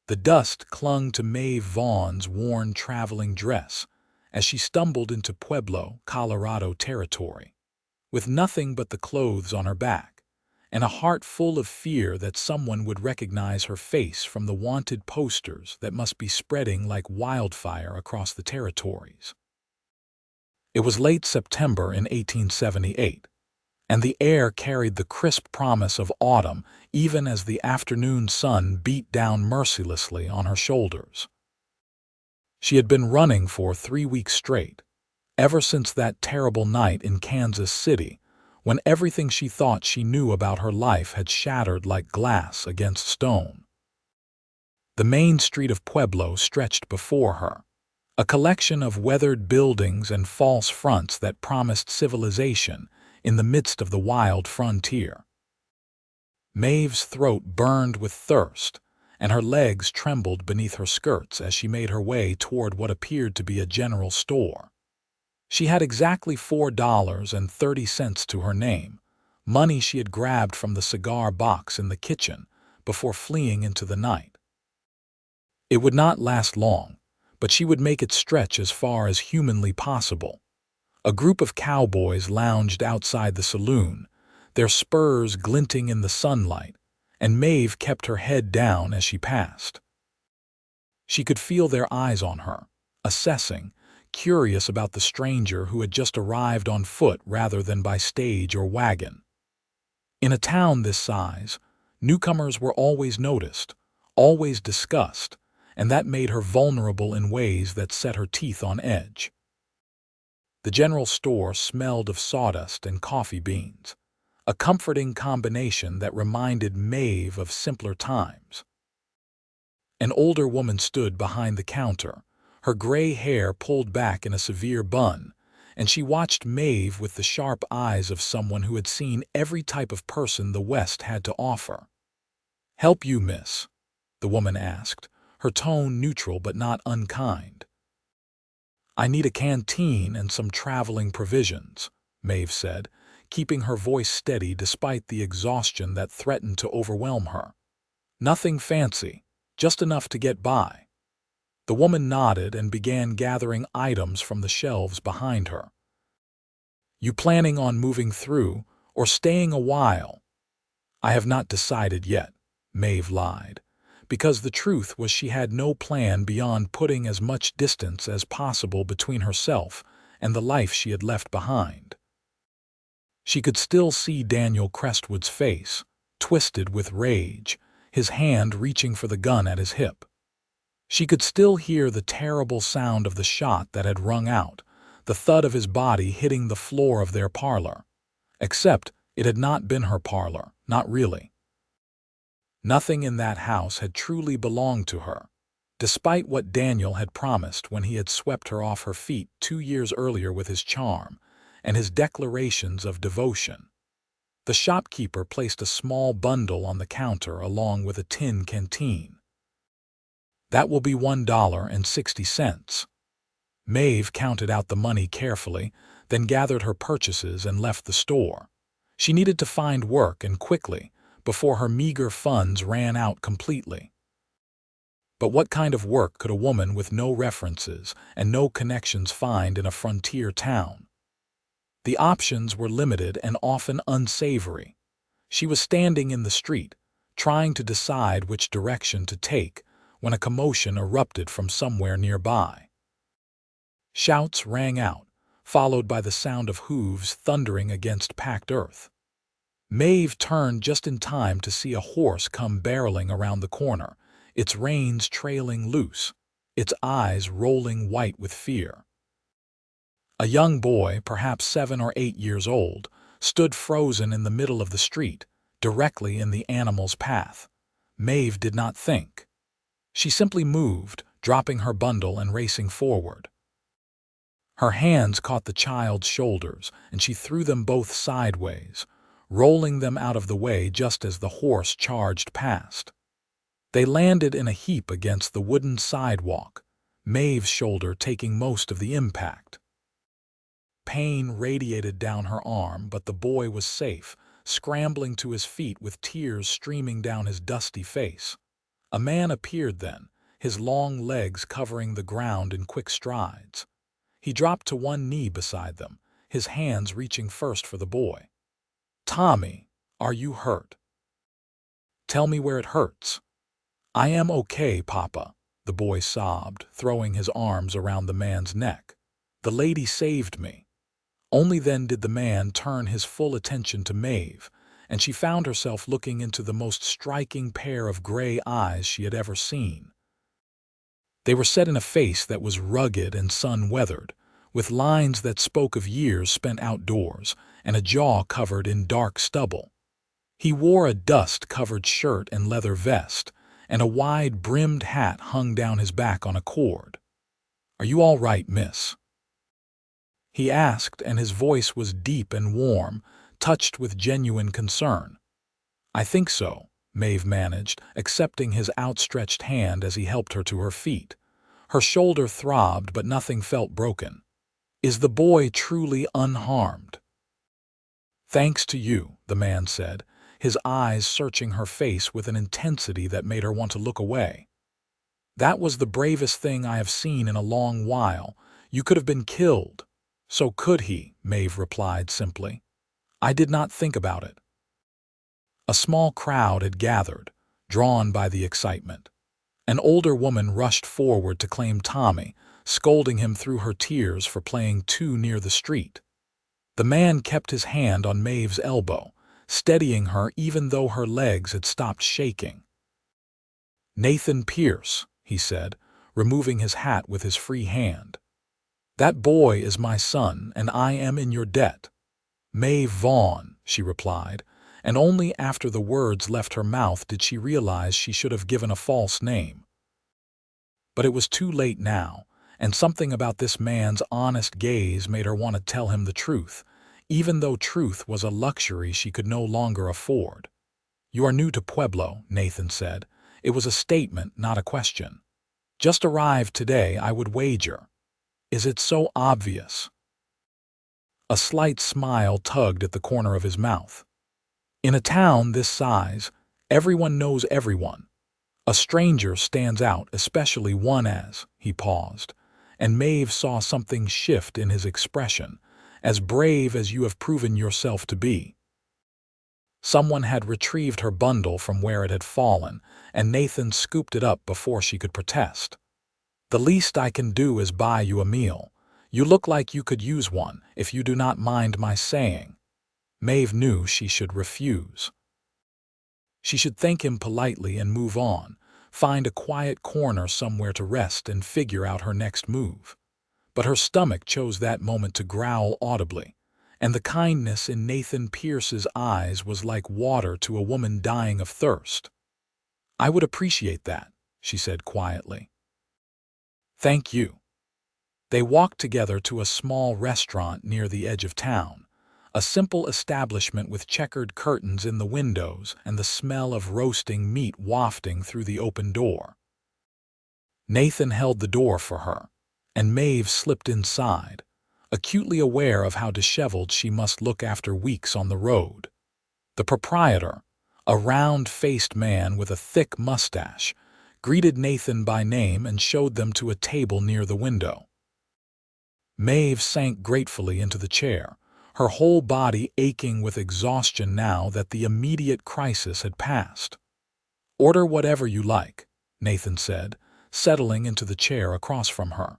The dust clung to Maeve Vaughn's worn traveling dress as she stumbled into Pueblo, Colorado territory, with nothing but the clothes on her back, and a heart full of fear that someone would recognize her face from the wanted posters that must be spreading like wildfire across the territories. It was late September in 1878, and the air carried the crisp promise of autumn even as the afternoon sun beat down mercilessly on her shoulders. She had been running for 3 weeks straight, ever since that terrible night in Kansas City, when everything she thought she knew about her life had shattered like glass against stone. The main street of Pueblo stretched before her, a collection of weathered buildings and false fronts that promised civilization in the midst of the wild frontier. Maeve's throat burned with thirst, and her legs trembled beneath her skirts as she made her way toward what appeared to be a general store. She had exactly $4.30 to her name, money she had grabbed from the cigar box in the kitchen before fleeing into the night. It would not last long, but she would make it stretch as far as humanly possible. A group of cowboys lounged outside the saloon, their spurs glinting in the sunlight, and Maeve kept her head down as she passed. She could feel their eyes on her, assessing, curious about the stranger who had just arrived on foot rather than by stage or wagon. In a town this size, newcomers were always noticed, always discussed, and that made her vulnerable in ways that set her teeth on edge. The general store smelled of sawdust and coffee beans, a comforting combination that reminded Maeve of simpler times. An older woman stood behind the counter, her gray hair pulled back in a severe bun, and she watched Maeve with the sharp eyes of someone who had seen every type of person the West had to offer. "Help you, miss?" the woman asked, her tone neutral but not unkind. "I need a canteen and some traveling provisions," Maeve said, keeping her voice steady despite the exhaustion that threatened to overwhelm her. "Nothing fancy, just enough to get by." The woman nodded and began gathering items from the shelves behind her. "You planning on moving through or staying a while?" "I have not decided yet," Maeve lied, because the truth was she had no plan beyond putting as much distance as possible between herself and the life she had left behind. She could still see Daniel Crestwood's face, twisted with rage, his hand reaching for the gun at his hip. She could still hear the terrible sound of the shot that had rung out, the thud of his body hitting the floor of their parlor. Except it had not been her parlor, not really. Nothing in that house had truly belonged to her, despite what Daniel had promised when he had swept her off her feet 2 years earlier with his charm and his declarations of devotion. The shopkeeper placed a small bundle on the counter along with a tin canteen. "That will be $1.60. Maeve counted out the money carefully, then gathered her purchases and left the store. She needed to find work, and quickly, before her meager funds ran out completely. But what kind of work could a woman with no references and no connections find in a frontier town? The options were limited and often unsavory. She was standing in the street, trying to decide which direction to take, when a commotion erupted from somewhere nearby. Shouts rang out, followed by the sound of hooves thundering against packed earth. Maeve turned just in time to see a horse come barreling around the corner, its reins trailing loose, its eyes rolling white with fear. A young boy, perhaps 7 or 8 years old, stood frozen in the middle of the street, directly in the animal's path. Maeve did not think. She simply moved, dropping her bundle and racing forward. Her hands caught the child's shoulders, and she threw them both sideways, rolling them out of the way just as the horse charged past. They landed in a heap against the wooden sidewalk, Maeve's shoulder taking most of the impact. Pain radiated down her arm, but the boy was safe, scrambling to his feet with tears streaming down his dusty face. A man appeared then, his long legs covering the ground in quick strides. He dropped to one knee beside them, his hands reaching first for the boy. "Tommy, are you hurt? Tell me where it hurts." "I am okay, Papa," the boy sobbed, throwing his arms around the man's neck. "The lady saved me." Only then did the man turn his full attention to Maeve, and she found herself looking into the most striking pair of gray eyes she had ever seen. They were set in a face that was rugged and sun-weathered, with lines that spoke of years spent outdoors, and a jaw covered in dark stubble. He wore a dust-covered shirt and leather vest, and a wide-brimmed hat hung down his back on a cord. "Are you all right, miss?" he asked, and his voice was deep and warm, touched with genuine concern. "I think so," Maeve managed, accepting his outstretched hand as he helped her to her feet. Her shoulder throbbed, but nothing felt broken. "Is the boy truly unharmed?" "Thanks to you," the man said, his eyes searching her face with an intensity that made her want to look away. "That was the bravest thing I have seen in a long while. You could have been killed." "So could he," Maeve replied simply. "I did not think about it." A small crowd had gathered, drawn by the excitement. An older woman rushed forward to claim Tommy, scolding him through her tears for playing too near the street. The man kept his hand on Maeve's elbow, steadying her even though her legs had stopped shaking. "Nathan Pierce," he said, removing his hat with his free hand. "That boy is my son, and I am in your debt." "Maeve Vaughn," she replied, and only after the words left her mouth did she realize she should have given a false name. But it was too late now, and something about this man's honest gaze made her want to tell him the truth, even though truth was a luxury she could no longer afford. "You are new to Pueblo," Nathan said. It was a statement, not a question. "Just arrived today, I would wager. Is it so obvious?" A slight smile tugged at the corner of his mouth. "In a town this size, everyone knows everyone. A stranger stands out, especially one as—" he paused, and Maeve saw something shift in his expression, "as brave as you have proven yourself to be." Someone had retrieved her bundle from where it had fallen, and Nathan scooped it up before she could protest. "The least I can do is buy you a meal. You look like you could use one, if you do not mind my saying." Maeve knew she should refuse. She should thank him politely and move on, find a quiet corner somewhere to rest and figure out her next move. But her stomach chose that moment to growl audibly, and the kindness in Nathan Pierce's eyes was like water to a woman dying of thirst. "I would appreciate that," she said quietly. "Thank you." They walked together to a small restaurant near the edge of town, a simple establishment with checkered curtains in the windows and the smell of roasting meat wafting through the open door. Nathan held the door for her, and Maeve slipped inside, acutely aware of how disheveled she must look after weeks on the road. The proprietor, a round-faced man with a thick mustache, greeted Nathan by name and showed them to a table near the window. Maeve sank gratefully into the chair, her whole body aching with exhaustion now that the immediate crisis had passed. "Order whatever you like," Nathan said, settling into the chair across from her.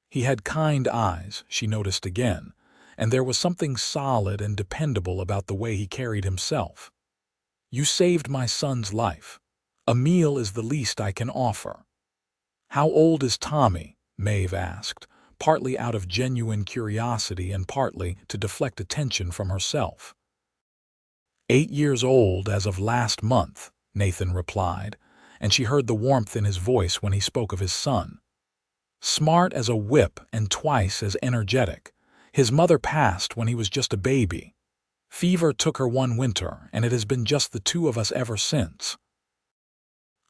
He had kind eyes, she noticed again, and there was something solid and dependable about the way he carried himself. "You saved my son's life. A meal is the least I can offer." "How old is Tommy?" Maeve asked, partly out of genuine curiosity and partly to deflect attention from herself. 8 years old as of last month," Nathan replied, and she heard the warmth in his voice when he spoke of his son. "Smart as a whip and twice as energetic. His mother passed when he was just a baby. Fever took her one winter, and it has been just the two of us ever since."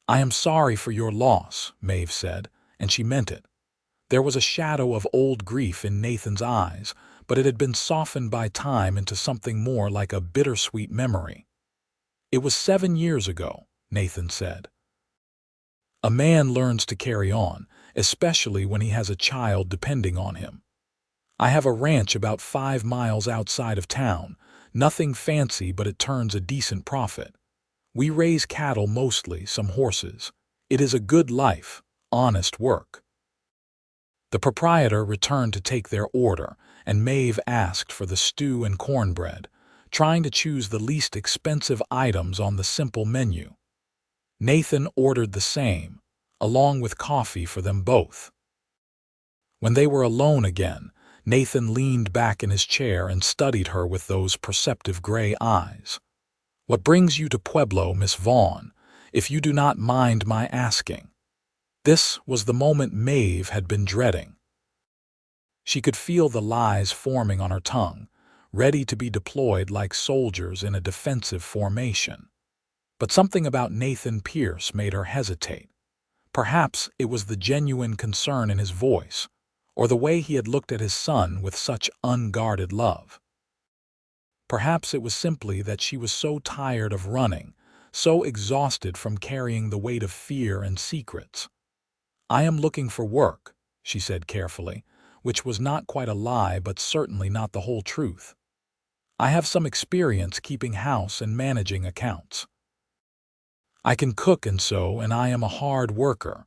"I am sorry for your loss," Maeve said, and she meant it. There was a shadow of old grief in Nathan's eyes, but it had been softened by time into something more like a bittersweet memory. "It was 7 years ago," Nathan said. A man learns to carry on, especially when he has a child depending on him. I have a ranch about 5 miles outside of town, nothing fancy, but it turns a decent profit. We raise cattle mostly, some horses. It is a good life, honest work. The proprietor returned to take their order, and Maeve asked for the stew and cornbread, trying to choose the least expensive items on the simple menu. Nathan ordered the same, along with coffee for them both. When they were alone again, Nathan leaned back in his chair and studied her with those perceptive gray eyes. "What brings you to Pueblo, Miss Vaughn, if you do not mind my asking?" This was the moment Maeve had been dreading. She could feel the lies forming on her tongue, ready to be deployed like soldiers in a defensive formation. But something about Nathan Pierce made her hesitate. Perhaps it was the genuine concern in his voice, or the way he had looked at his son with such unguarded love. Perhaps it was simply that she was so tired of running, so exhausted from carrying the weight of fear and secrets. "I am looking for work," she said carefully, which was not quite a lie but certainly not the whole truth. "I have some experience keeping house and managing accounts. I can cook and sew, and I am a hard worker."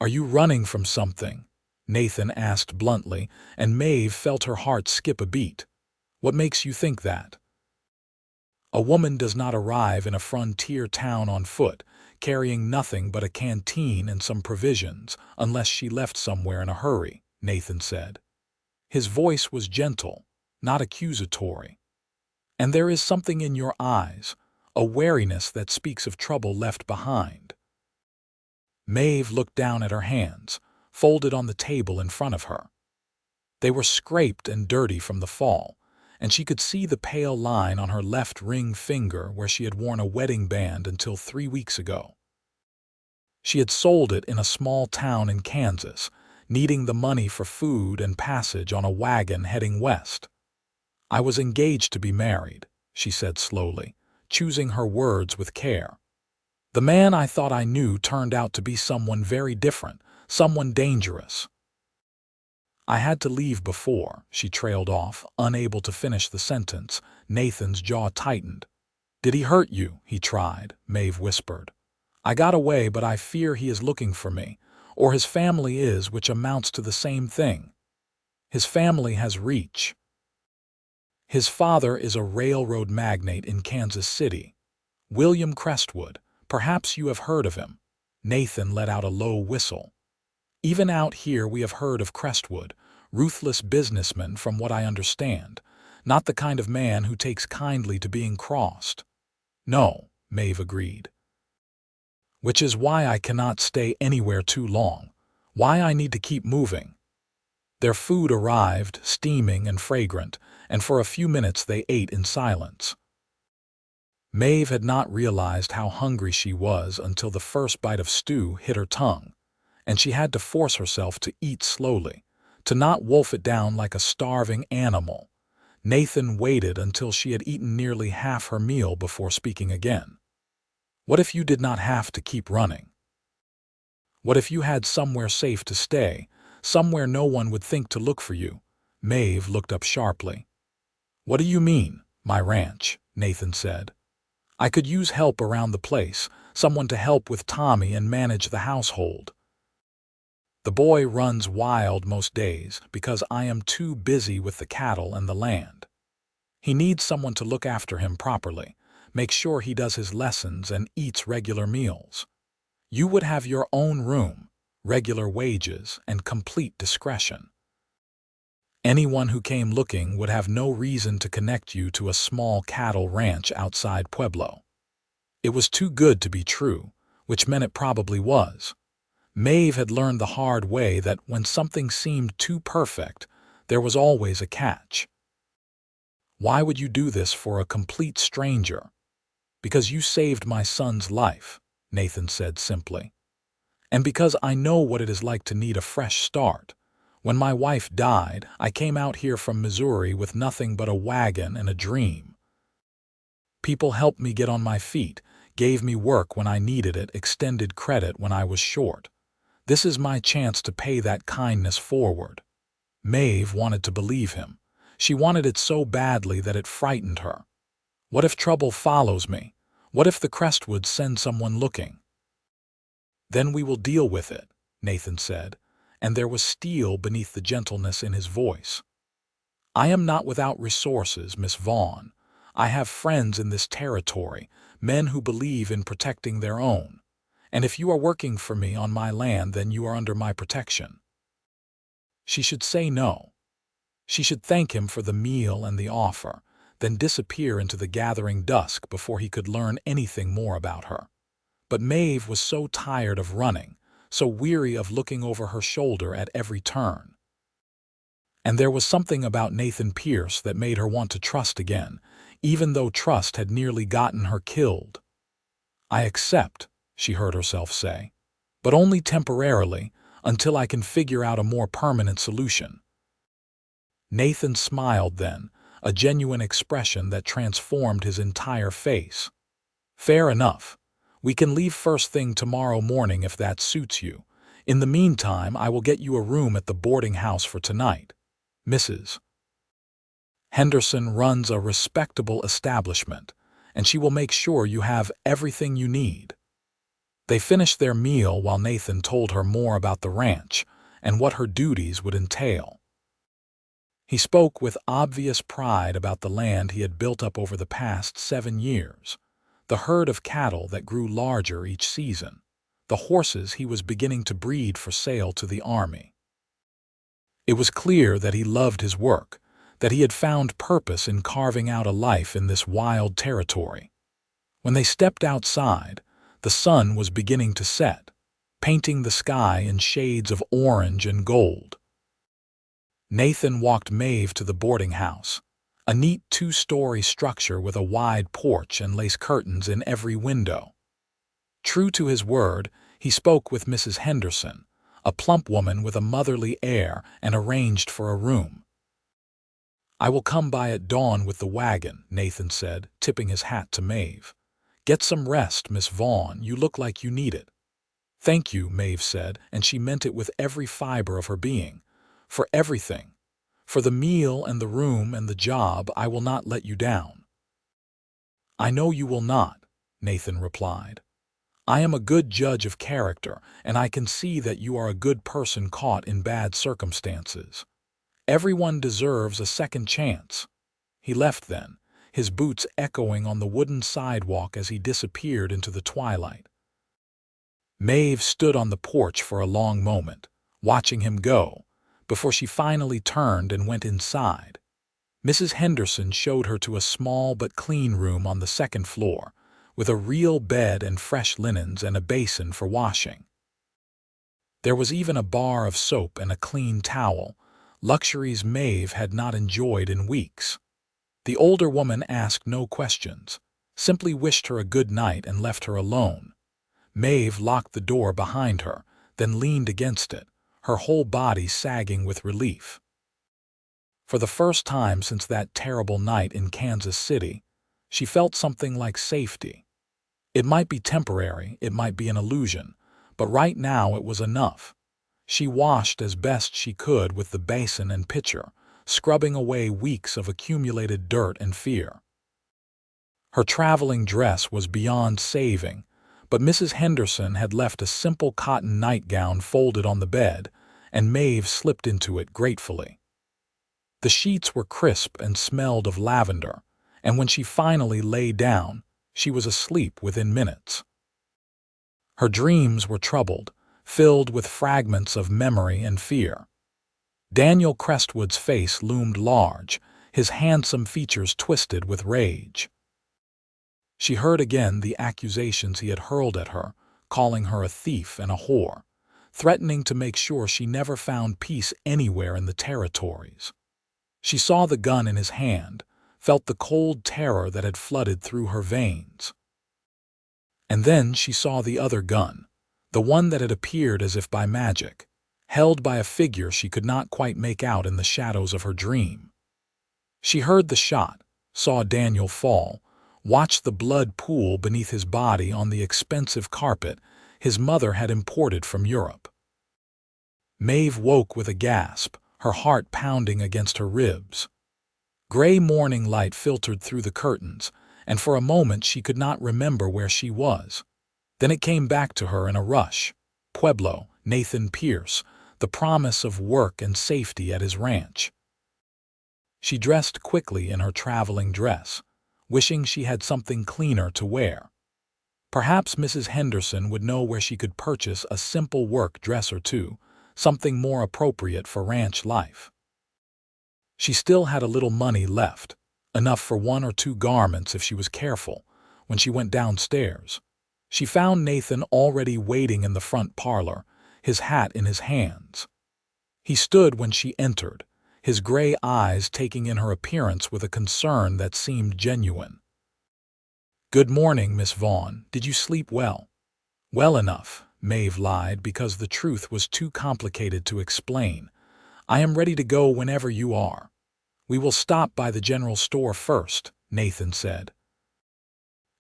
"Are you running from something?" Nathan asked bluntly, and Maeve felt her heart skip a beat. "What makes you think that?" "A woman does not arrive in a frontier town on foot, carrying nothing but a canteen and some provisions, unless she left somewhere in a hurry," Nathan said. His voice was gentle, not accusatory. "And there is something in your eyes, a wariness that speaks of trouble left behind." Maeve looked down at her hands, folded on the table in front of her. They were scraped and dirty from the fall, and she could see the pale line on her left ring finger where she had worn a wedding band until 3 weeks ago. She had sold it in a small town in Kansas, needing the money for food and passage on a wagon heading west. "I was engaged to be married," she said slowly, choosing her words with care. "The man I thought I knew turned out to be someone very different, someone dangerous. I had to leave before," she trailed off, unable to finish the sentence. Nathan's jaw tightened. "Did he hurt you?" he tried, Maeve whispered. "I got away, but I fear he is looking for me, or his family is, which amounts to the same thing. His family has reach. His father is a railroad magnate in Kansas City. William Crestwood. Perhaps you have heard of him." Nathan let out a low whistle. "Even out here we have heard of Crestwood, ruthless businessman from what I understand, not the kind of man who takes kindly to being crossed." "No," Maeve agreed. "Which is why I cannot stay anywhere too long, why I need to keep moving." Their food arrived, steaming and fragrant, and for a few minutes they ate in silence. Maeve had not realized how hungry she was until the first bite of stew hit her tongue, and she had to force herself to eat slowly, to not wolf it down like a starving animal. Nathan waited until she had eaten nearly half her meal before speaking again. "What if you did not have to keep running? What if you had somewhere safe to stay, somewhere no one would think to look for you?" Maeve looked up sharply. "What do you mean, my ranch?" Nathan said. "I could use help around the place, someone to help with Tommy and manage the household. The boy runs wild most days because I am too busy with the cattle and the land. He needs someone to look after him properly, make sure he does his lessons and eats regular meals. You would have your own room, regular wages, and complete discretion. Anyone who came looking would have no reason to connect you to a small cattle ranch outside Pueblo." It was too good to be true, which meant it probably was. Maeve had learned the hard way that when something seemed too perfect, there was always a catch. "Why would you do this for a complete stranger?" "Because you saved my son's life," Nathan said simply. "And because I know what it is like to need a fresh start. When my wife died, I came out here from Missouri with nothing but a wagon and a dream. People helped me get on my feet, gave me work when I needed it, extended credit when I was short. This is my chance to pay that kindness forward." Maeve wanted to believe him. She wanted it so badly that it frightened her. What if trouble follows me? What if the Crestwoods send someone looking? "Then we will deal with it," Nathan said, and there was steel beneath the gentleness in his voice. "I am not without resources, Miss Vaughn. I have friends in this territory, men who believe in protecting their own. And if you are working for me on my land, then you are under my protection." She should say no. She should thank him for the meal and the offer, then disappear into the gathering dusk before he could learn anything more about her. But Maeve was so tired of running, so weary of looking over her shoulder at every turn. And there was something about Nathan Pierce that made her want to trust again, even though trust had nearly gotten her killed. "I accept," she heard herself say, "but only temporarily, until I can figure out a more permanent solution." Nathan smiled then, a genuine expression that transformed his entire face. "Fair enough. We can leave first thing tomorrow morning if that suits you. In the meantime, I will get you a room at the boarding house for tonight. Mrs. Henderson runs a respectable establishment, and she will make sure you have everything you need." They finished their meal while Nathan told her more about the ranch and what her duties would entail. He spoke with obvious pride about the land he had built up over the past 7 years, the herd of cattle that grew larger each season, the horses he was beginning to breed for sale to the army. It was clear that he loved his work, that he had found purpose in carving out a life in this wild territory. When they stepped outside, the sun was beginning to set, painting the sky in shades of orange and gold. Nathan walked Maeve to the boarding house, a neat 2-story structure with a wide porch and lace curtains in every window. True to his word, he spoke with Mrs. Henderson, a plump woman with a motherly air, and arranged for a room. "I will come by at dawn with the wagon," Nathan said, tipping his hat to Maeve. "Get some rest, Miss Vaughn. You look like you need it." "Thank you," Maeve said, and she meant it with every fiber of her being. "For everything. For the meal and the room and the job, I will not let you down." "I know you will not," Nathan replied. "I am a good judge of character, and I can see that you are a good person caught in bad circumstances. Everyone deserves a second chance." He left then, his boots echoing on the wooden sidewalk as he disappeared into the twilight. Maeve stood on the porch for a long moment, watching him go, before she finally turned and went inside. Mrs. Henderson showed her to a small but clean room on the 2nd floor, with a real bed and fresh linens and a basin for washing. There was even a bar of soap and a clean towel, luxuries Maeve had not enjoyed in weeks. The older woman asked no questions, simply wished her a good night and left her alone. Maeve locked the door behind her, then leaned against it, her whole body sagging with relief. For the first time since that terrible night in Kansas City, she felt something like safety. It might be temporary, it might be an illusion, but right now it was enough. She washed as best she could with the basin and pitcher, scrubbing away weeks of accumulated dirt and fear. Her traveling dress was beyond saving, but Mrs. Henderson had left a simple cotton nightgown folded on the bed, and Maeve slipped into it gratefully. The sheets were crisp and smelled of lavender, and when she finally lay down, she was asleep within minutes. Her dreams were troubled, filled with fragments of memory and fear. Daniel Crestwood's face loomed large, his handsome features twisted with rage. She heard again the accusations he had hurled at her, calling her a thief and a whore, threatening to make sure she never found peace anywhere in the territories. She saw the gun in his hand, felt the cold terror that had flooded through her veins. And then she saw the other gun, the one that had appeared as if by magic, held by a figure she could not quite make out in the shadows of her dream. She heard the shot, saw Daniel fall, watched the blood pool beneath his body on the expensive carpet his mother had imported from Europe. Maeve woke with a gasp, her heart pounding against her ribs. Gray morning light filtered through the curtains, and for a moment she could not remember where she was. Then it came back to her in a rush. Pueblo, Nathan Pierce, the promise of work and safety at his ranch. She dressed quickly in her traveling dress, wishing she had something cleaner to wear. Perhaps Mrs. Henderson would know where she could purchase a simple work dress or two, something more appropriate for ranch life. She still had a little money left, enough for 1 or 2 garments if she was careful. When she went downstairs, she found Nathan already waiting in the front parlor, his hat in his hands. He stood when she entered, his gray eyes taking in her appearance with a concern that seemed genuine. "Good morning, Miss Vaughn. Did you sleep well?" "Well enough," Maeve lied because the truth was too complicated to explain. "I am ready to go whenever you are." "We will stop by the general store first," Nathan said.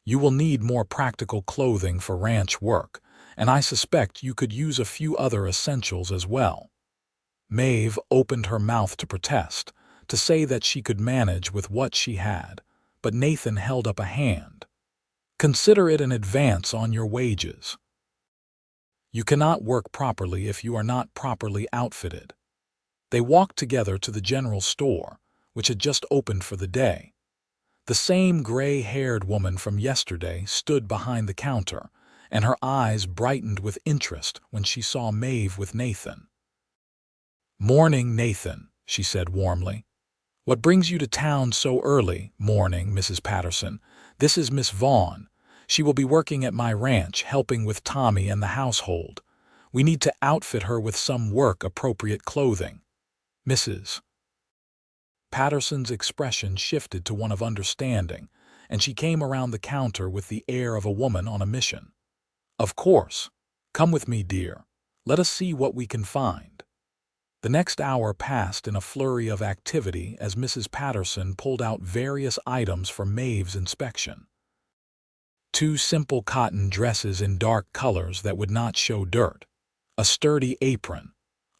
"You will need more practical clothing for ranch work, and I suspect you could use a few other essentials as well." Maeve opened her mouth to protest, to say that she could manage with what she had, but Nathan held up a hand. "Consider it an advance on your wages. You cannot work properly if you are not properly outfitted." They walked together to the general store, which had just opened for the day. The same gray-haired woman from yesterday stood behind the counter, and her eyes brightened with interest when she saw Maeve with Nathan. "Morning, Nathan," she said warmly. "What brings you to town so early?" "Morning, Mrs. Patterson. This is Miss Vaughn. She will be working at my ranch, helping with Tommy and the household. We need to outfit her with some work-appropriate clothing." Mrs. Patterson's expression shifted to one of understanding, and she came around the counter with the air of a woman on a mission. "Of course. Come with me, dear. Let us see what we can find." The next hour passed in a flurry of activity as Mrs. Patterson pulled out various items for Maeve's inspection. 2 simple cotton dresses in dark colors that would not show dirt, a sturdy apron,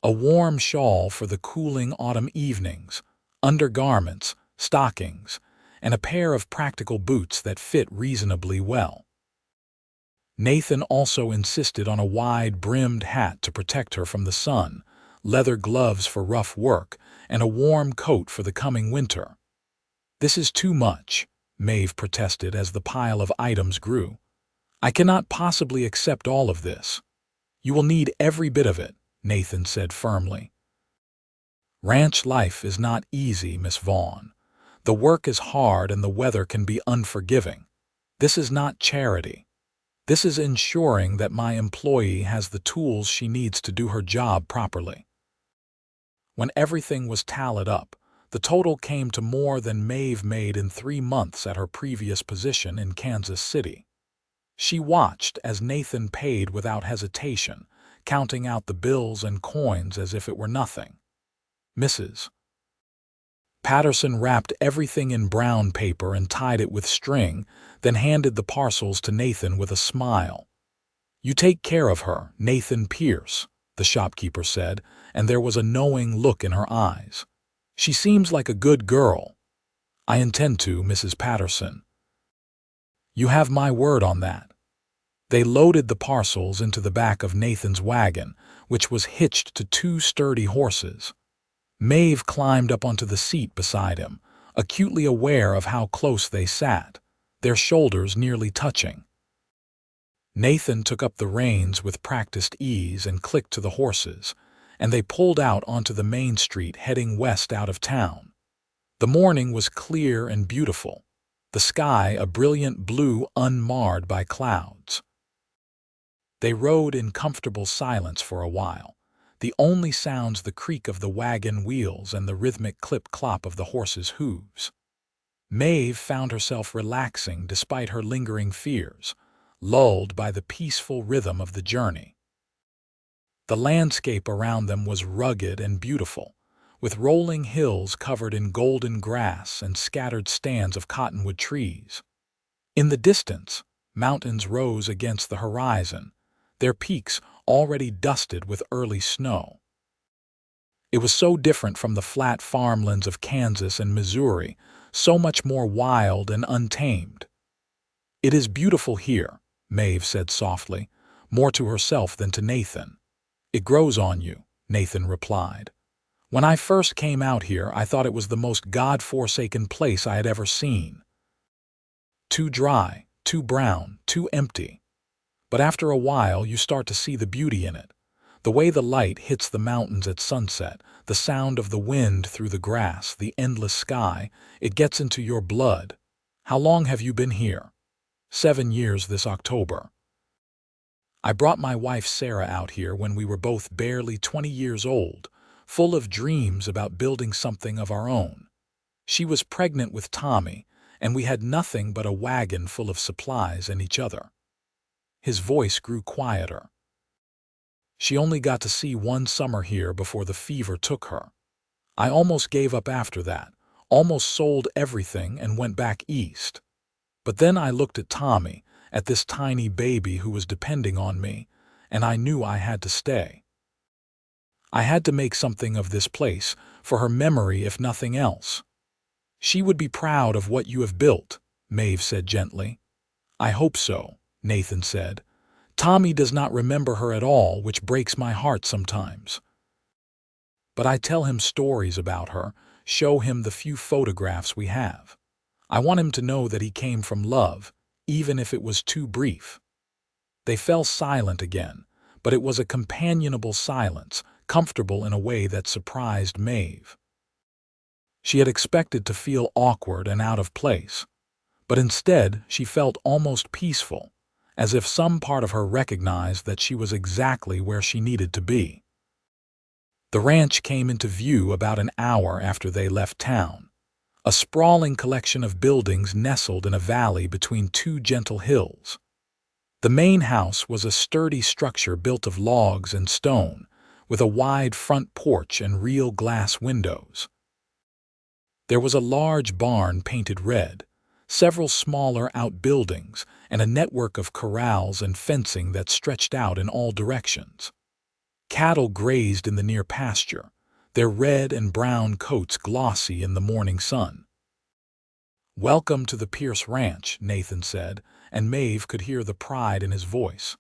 a warm shawl for the cooling autumn evenings, undergarments, stockings, and a pair of practical boots that fit reasonably well. Nathan also insisted on a wide-brimmed hat to protect her from the sun, leather gloves for rough work, and a warm coat for the coming winter. "This is too much," Maeve protested as the pile of items grew. "I cannot possibly accept all of this." "You will need every bit of it," Nathan said firmly. "Ranch life is not easy, Miss Vaughn. The work is hard and the weather can be unforgiving. This is not charity. This is ensuring that my employee has the tools she needs to do her job properly." When everything was tallied up, the total came to more than Maeve made in 3 months at her previous position in Kansas City. She watched as Nathan paid without hesitation, counting out the bills and coins as if it were nothing. Mrs. Patterson wrapped everything in brown paper and tied it with string, then handed the parcels to Nathan with a smile. "You take care of her, Nathan Pierce," the shopkeeper said, and there was a knowing look in her eyes. "She seems like a good girl." "I intend to, Mrs. Patterson." "You have my word on that." They loaded the parcels into the back of Nathan's wagon, which was hitched to 2 sturdy horses. Maeve climbed up onto the seat beside him, acutely aware of how close they sat, their shoulders nearly touching. Nathan took up the reins with practiced ease and clicked to the horses, and they pulled out onto the main street heading west out of town. The morning was clear and beautiful, the sky a brilliant blue unmarred by clouds. They rode in comfortable silence for a while, the only sounds the creak of the wagon wheels and the rhythmic clip-clop of the horses' hooves. Maeve found herself relaxing despite her lingering fears, lulled by the peaceful rhythm of the journey. The landscape around them was rugged and beautiful, with rolling hills covered in golden grass and scattered stands of cottonwood trees. In the distance, mountains rose against the horizon, their peaks already dusted with early snow. It was so different from the flat farmlands of Kansas and Missouri, so much more wild and untamed. "It is beautiful here," Maeve said softly, more to herself than to Nathan. "It grows on you," Nathan replied. "When I first came out here, I thought it was the most God-forsaken place I had ever seen. Too dry, too brown, too empty. But after a while, you start to see the beauty in it. The way the light hits the mountains at sunset, the sound of the wind through the grass, the endless sky, it gets into your blood. How long have you been here?" 7 years this October. "I brought my wife Sarah out here when we were both barely 20 years old, full of dreams about building something of our own. She was pregnant with Tommy, and we had nothing but a wagon full of supplies and each other." His voice grew quieter. "She only got to see one summer here before the fever took her. I almost gave up after that, almost sold everything and went back east. But then I looked at Tommy, at this tiny baby who was depending on me, and I knew I had to stay. I had to make something of this place, for her memory if nothing else." "She would be proud of what you have built," Maeve said gently. "I hope so," Nathan said. "Tommy does not remember her at all, which breaks my heart sometimes. But I tell him stories about her, show him the few photographs we have. I want him to know that he came from love, even if it was too brief." They fell silent again, but it was a companionable silence, comfortable in a way that surprised Maeve. She had expected to feel awkward and out of place, but instead she felt almost peaceful, as if some part of her recognized that she was exactly where she needed to be. The ranch came into view about an hour after they left town, a sprawling collection of buildings nestled in a valley between two gentle hills. The main house was a sturdy structure built of logs and stone, with a wide front porch and real glass windows. There was a large barn painted red, several smaller outbuildings, and a network of corrals and fencing that stretched out in all directions. Cattle grazed in the near pasture, their red and brown coats glossy in the morning sun. "Welcome to the Pierce Ranch," Nathan said, and Maeve could hear the pride in his voice.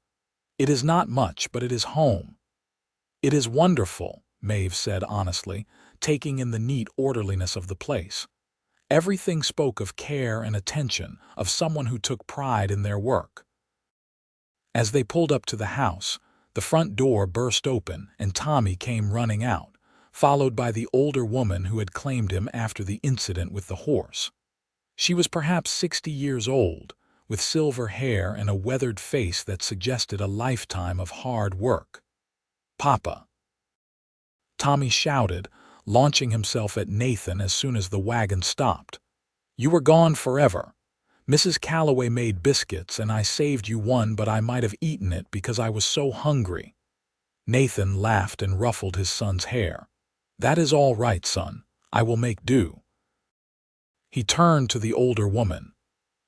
"It is not much, but it is home." "It is wonderful," Maeve said honestly, taking in the neat orderliness of the place. Everything spoke of care and attention, of someone who took pride in their work. As they pulled up to the house, the front door burst open and Tommy came running out, followed by the older woman who had claimed him after the incident with the horse. She was perhaps 60 years old, with silver hair and a weathered face that suggested a lifetime of hard work. "Papa!" Tommy shouted, launching himself at Nathan as soon as the wagon stopped. "You were gone forever. Mrs. Calloway made biscuits and I saved you one, but I might have eaten it because I was so hungry." Nathan laughed and ruffled his son's hair. "That is all right, son. I will make do." He turned to the older woman.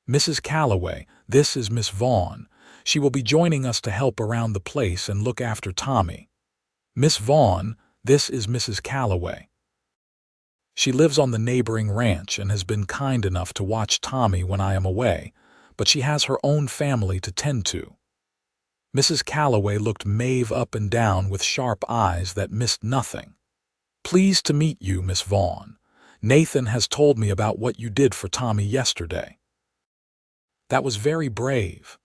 "Mrs. Calloway, this is Miss Vaughn. She will be joining us to help around the place and look after Tommy. Miss Vaughn, this is Mrs. Calloway. She lives on the neighboring ranch and has been kind enough to watch Tommy when I am away, but she has her own family to tend to." Mrs. Calloway looked Maeve up and down with sharp eyes that missed nothing. "Pleased to meet you, Miss Vaughn. Nathan has told me about what you did for Tommy yesterday." "That was very brave.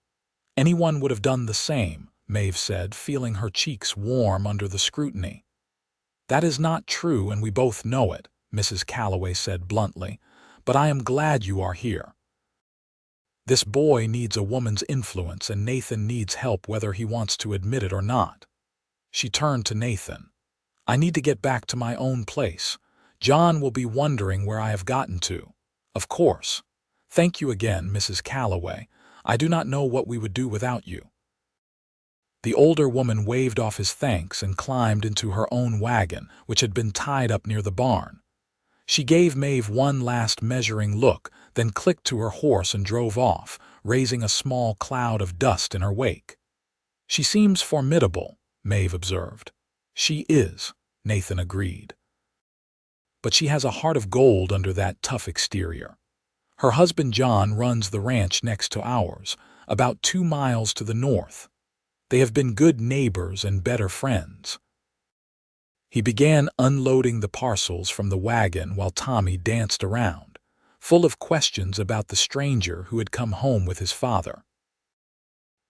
Anyone would have done the same," Maeve said, feeling her cheeks warm under the scrutiny. "That is not true, and we both know it," Mrs. Calloway said bluntly, "but I am glad you are here. This boy needs a woman's influence, and Nathan needs help whether he wants to admit it or not." She turned to Nathan. "I need to get back to my own place. John will be wondering where I have gotten to." "Of course. Thank you again, Mrs. Calloway. I do not know what we would do without you." The older woman waved off his thanks and climbed into her own wagon, which had been tied up near the barn. She gave Maeve one last measuring look, then clicked to her horse and drove off, raising a small cloud of dust in her wake. "She seems formidable," Maeve observed. "She is," Nathan agreed. "But she has a heart of gold under that tough exterior. Her husband John runs the ranch next to ours, about 2 miles to the north. They have been good neighbors and better friends." He began unloading the parcels from the wagon while Tommy danced around, full of questions about the stranger who had come home with his father.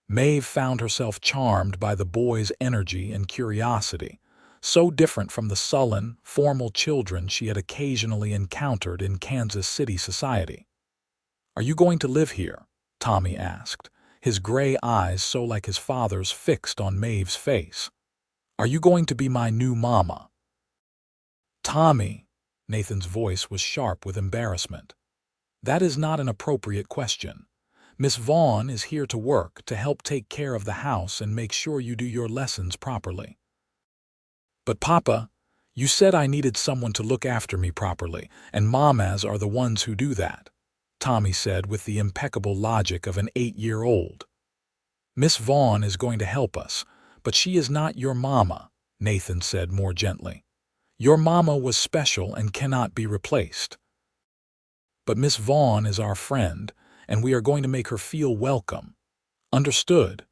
Maeve found herself charmed by the boy's energy and curiosity, so different from the sullen, formal children she had occasionally encountered in Kansas City society. "Are you going to live here?" Tommy asked, his gray eyes so like his father's fixed on Maeve's face. "Are you going to be my new mama?" "Tommy," Nathan's voice was sharp with embarrassment. "That is not an appropriate question. Miss Vaughn is here to work, to help take care of the house and make sure you do your lessons properly." "But Papa, you said I needed someone to look after me properly, and mamas are the ones who do that," Tommy said with the impeccable logic of an 8-year-old. "Miss Vaughn is going to help us, but she is not your mama," Nathan said more gently. "Your mama was special and cannot be replaced. But Miss Vaughn is our friend, and we are going to make her feel welcome. Understood?"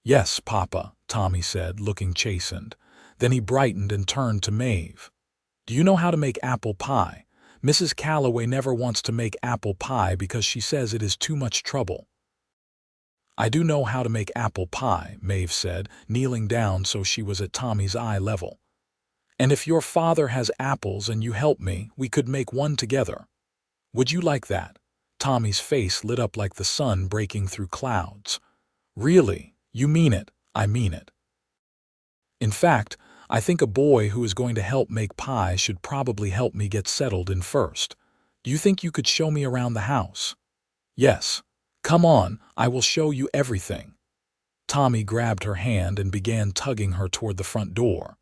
"Yes, Papa," Tommy said, looking chastened. Then he brightened and turned to Maeve. "Do you know how to make apple pie? Mrs. Calloway never wants to make apple pie because she says it is too much trouble." "I do know how to make apple pie," Maeve said, kneeling down so she was at Tommy's eye level. "And if your father has apples and you help me, we could make one together. Would you like that?" Tommy's face lit up like the sun breaking through clouds. "Really? You mean it?" "I mean it. In fact, I think a boy who is going to help make pie should probably help me get settled in first. Do you think you could show me around the house?" "Yes. Come on, I will show you everything." Tommy grabbed her hand and began tugging her toward the front door.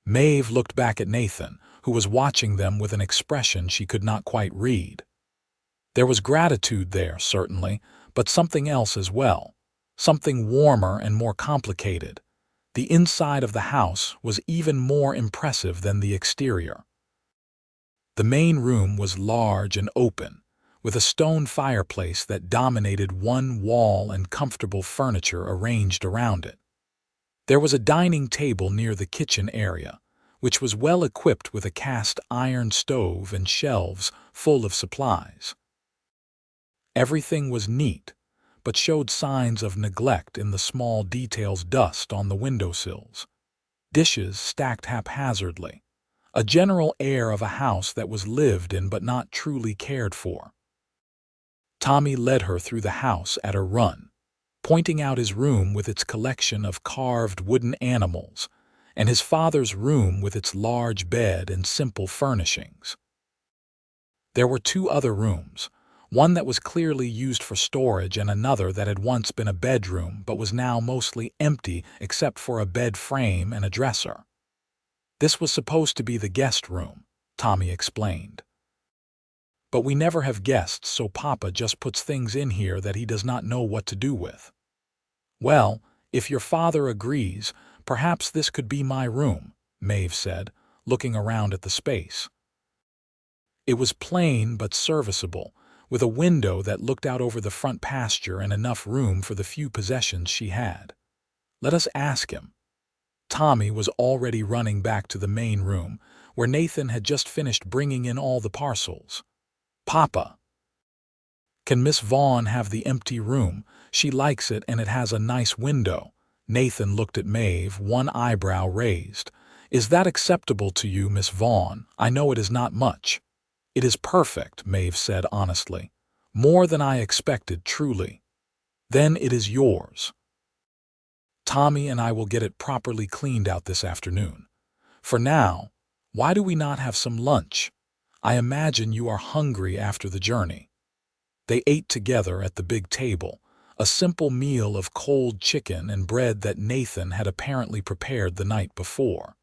Maeve looked back at Nathan, who was watching them with an expression she could not quite read. There was gratitude there, certainly, but something else as well, something warmer and more complicated. The inside of the house was even more impressive than the exterior. The main room was large and open, with a stone fireplace that dominated one wall and comfortable furniture arranged around it. There was a dining table near the kitchen area, which was well equipped with a cast iron stove and shelves full of supplies. Everything was neat, but showed signs of neglect in the small details: dust on the windowsills, dishes stacked haphazardly, a general air of a house that was lived in but not truly cared for. Tommy led her through the house at a run, pointing out his room with its collection of carved wooden animals, and his father's room with its large bed and simple furnishings. There were 2 other rooms, one that was clearly used for storage and another that had once been a bedroom but was now mostly empty except for a bed frame and a dresser. "This was supposed to be the guest room," Tommy explained. "But we never have guests, so Papa just puts things in here that he does not know what to do with." "Well, if your father agrees, perhaps this could be my room," Maeve said, looking around at the space. It was plain but serviceable, with a window that looked out over the front pasture and enough room for the few possessions she had. "Let us ask him." Tommy was already running back to the main room, where Nathan had just finished bringing in all the parcels. "Papa, can Miss Vaughn have the empty room? She likes it and it has a nice window." Nathan looked at Maeve, one eyebrow raised. "Is that acceptable to you, Miss Vaughn? I know it is not much." "It is perfect," Maeve said honestly. "More than I expected, truly." "Then it is yours. Tommy and I will get it properly cleaned out this afternoon. For now, why do we not have some lunch? I imagine you are hungry after the journey." They ate together at the big table, a simple meal of cold chicken and bread that Nathan had apparently prepared the night before.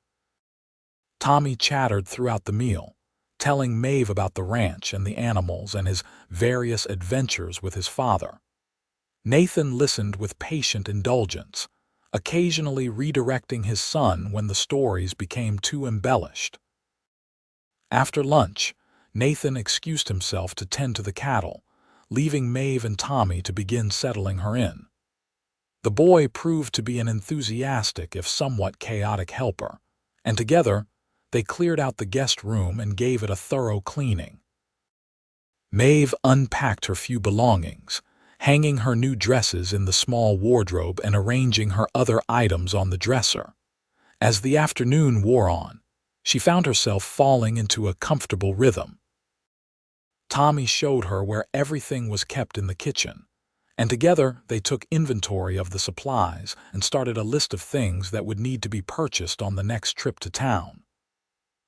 Tommy chattered throughout the meal, telling Maeve about the ranch and the animals and his various adventures with his father. Nathan listened with patient indulgence, occasionally redirecting his son when the stories became too embellished. After lunch, Nathan excused himself to tend to the cattle, leaving Maeve and Tommy to begin settling her in. The boy proved to be an enthusiastic if somewhat chaotic helper, and together they cleared out the guest room and gave it a thorough cleaning. Maeve unpacked her few belongings, hanging her new dresses in the small wardrobe and arranging her other items on the dresser. As the afternoon wore on, she found herself falling into a comfortable rhythm. Tommy showed her where everything was kept in the kitchen, and together they took inventory of the supplies and started a list of things that would need to be purchased on the next trip to town.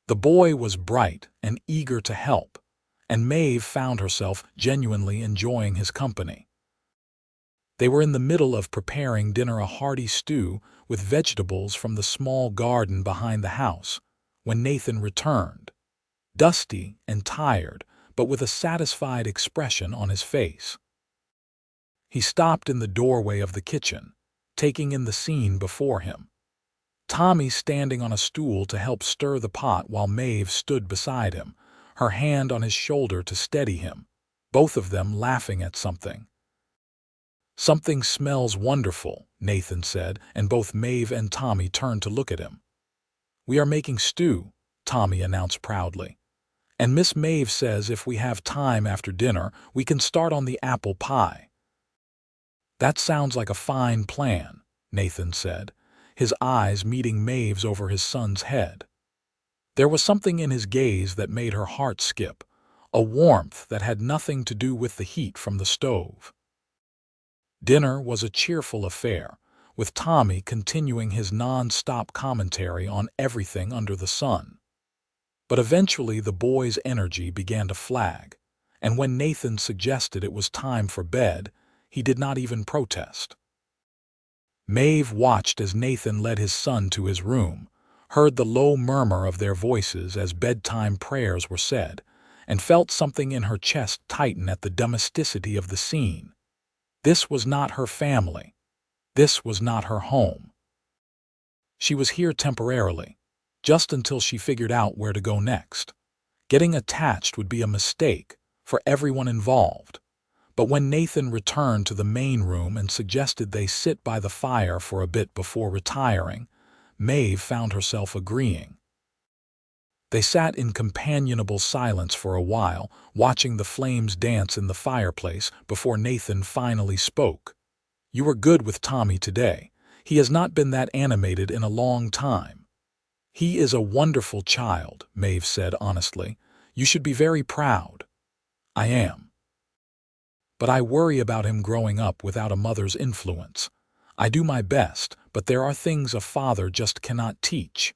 The boy was bright and eager to help, and Maeve found herself genuinely enjoying his company. They were in the middle of preparing dinner, a hearty stew with vegetables from the small garden behind the house, when Nathan returned, dusty and tired, but with a satisfied expression on his face. He stopped in the doorway of the kitchen, taking in the scene before him. Tommy standing on a stool to help stir the pot while Maeve stood beside him, her hand on his shoulder to steady him, both of them laughing at something. "Something smells wonderful," Nathan said, and both Maeve and Tommy turned to look at him. "We are making stew," Tommy announced proudly. "And Miss Maeve says if we have time after dinner, we can start on the apple pie." "That sounds like a fine plan," Nathan said, his eyes meeting Maeve's over his son's head. There was something in his gaze that made her heart skip, a warmth that had nothing to do with the heat from the stove. Dinner was a cheerful affair, with Tommy continuing his non-stop commentary on everything under the sun. But eventually the boy's energy began to flag, and when Nathan suggested it was time for bed, he did not even protest. Maeve watched as Nathan led his son to his room, heard the low murmur of their voices as bedtime prayers were said, and felt something in her chest tighten at the domesticity of the scene. This was not her family. This was not her home. She was here temporarily, just until she figured out where to go next. Getting attached would be a mistake for everyone involved. But when Nathan returned to the main room and suggested they sit by the fire for a bit before retiring, Maeve found herself agreeing. They sat in companionable silence for a while, watching the flames dance in the fireplace before Nathan finally spoke. "You were good with Tommy today. He has not been that animated in a long time." "He is a wonderful child," Maeve said honestly. "You should be very proud." "I am. But I worry about him growing up without a mother's influence. I do my best, but there are things a father just cannot teach."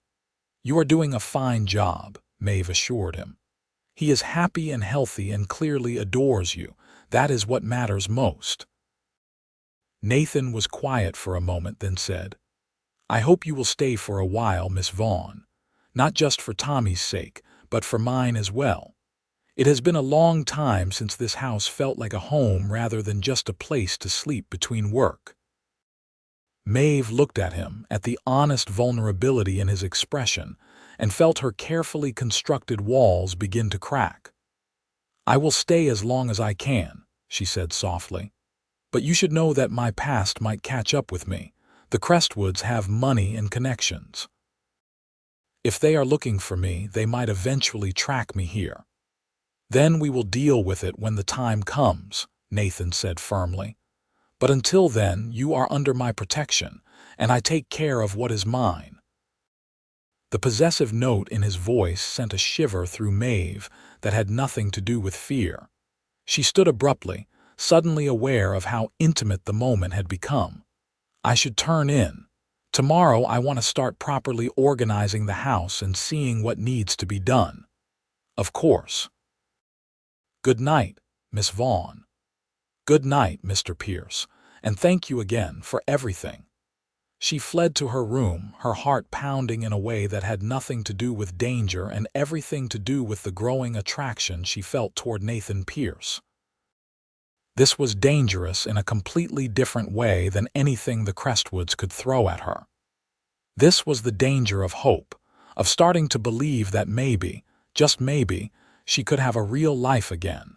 "You are doing a fine job," Maeve assured him. "He is happy and healthy and clearly adores you. That is what matters most." Nathan was quiet for a moment, then said, "I hope you will stay for a while, Miss Vaughn. Not just for Tommy's sake, but for mine as well. It has been a long time since this house felt like a home rather than just a place to sleep between work." Maeve looked at him, at the honest vulnerability in his expression, and felt her carefully constructed walls begin to crack. "I will stay as long as I can," she said softly. "But you should know that my past might catch up with me. The Crestwoods have money and connections. If they are looking for me, they might eventually track me here. Then we will deal with it when the time comes," Nathan said firmly. "But until then, you are under my protection, and I take care of what is mine." The possessive note in his voice sent a shiver through Maeve that had nothing to do with fear. She stood abruptly, suddenly aware of how intimate the moment had become. "I should turn in. Tomorrow I want to start properly organizing the house and seeing what needs to be done." "Of course." "Good night, Miss Vaughn." "Good night, Mr. Pierce, and thank you again for everything." She fled to her room, her heart pounding in a way that had nothing to do with danger and everything to do with the growing attraction she felt toward Nathan Pierce. This was dangerous in a completely different way than anything the Crestwoods could throw at her. This was the danger of hope, of starting to believe that maybe, just maybe, she could have a real life again.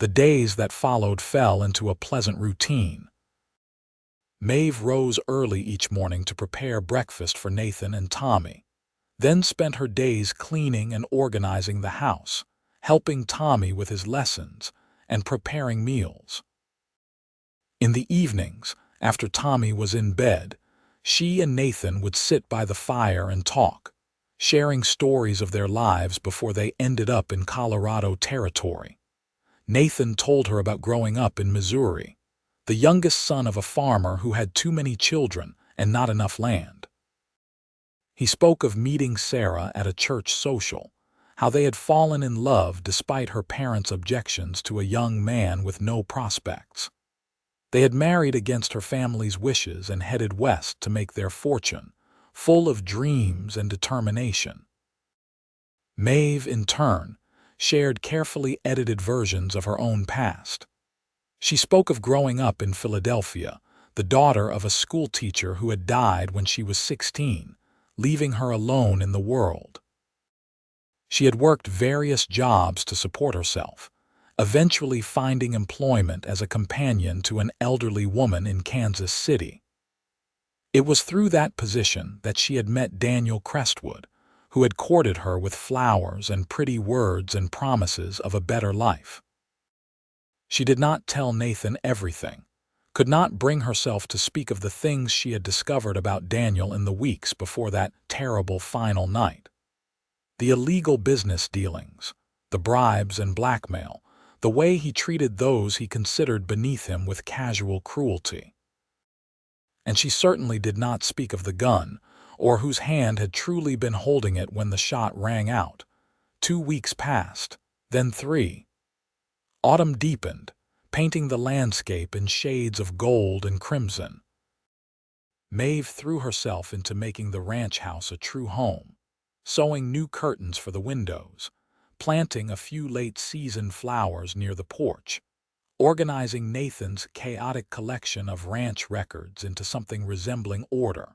The days that followed fell into a pleasant routine. Maeve rose early each morning to prepare breakfast for Nathan and Tommy, then spent her days cleaning and organizing the house, helping Tommy with his lessons, and preparing meals. In the evenings, after Tommy was in bed, she and Nathan would sit by the fire and talk, sharing stories of their lives before they ended up in Colorado territory. Nathan told her about growing up in Missouri, the youngest son of a farmer who had too many children and not enough land. He spoke of meeting Sarah at a church social, how they had fallen in love despite her parents' objections to a young man with no prospects. They had married against her family's wishes and headed west to make their fortune, full of dreams and determination. Maeve, in turn, shared carefully edited versions of her own past. She spoke of growing up in Philadelphia, the daughter of a schoolteacher who had died when she was 16, leaving her alone in the world. She had worked various jobs to support herself, eventually finding employment as a companion to an elderly woman in Kansas City. It was through that position that she had met Daniel Crestwood, who had courted her with flowers and pretty words and promises of a better life. She did not tell Nathan everything, could not bring herself to speak of the things she had discovered about Daniel in the weeks before that terrible final night. The illegal business dealings, the bribes and blackmail, the way he treated those he considered beneath him with casual cruelty. And she certainly did not speak of the gun, or whose hand had truly been holding it when the shot rang out. 2 weeks passed, then 3. Autumn deepened, painting the landscape in shades of gold and crimson. Maeve threw herself into making the ranch house a true home, sewing new curtains for the windows, planting a few late-season flowers near the porch, organizing Nathan's chaotic collection of ranch records into something resembling order.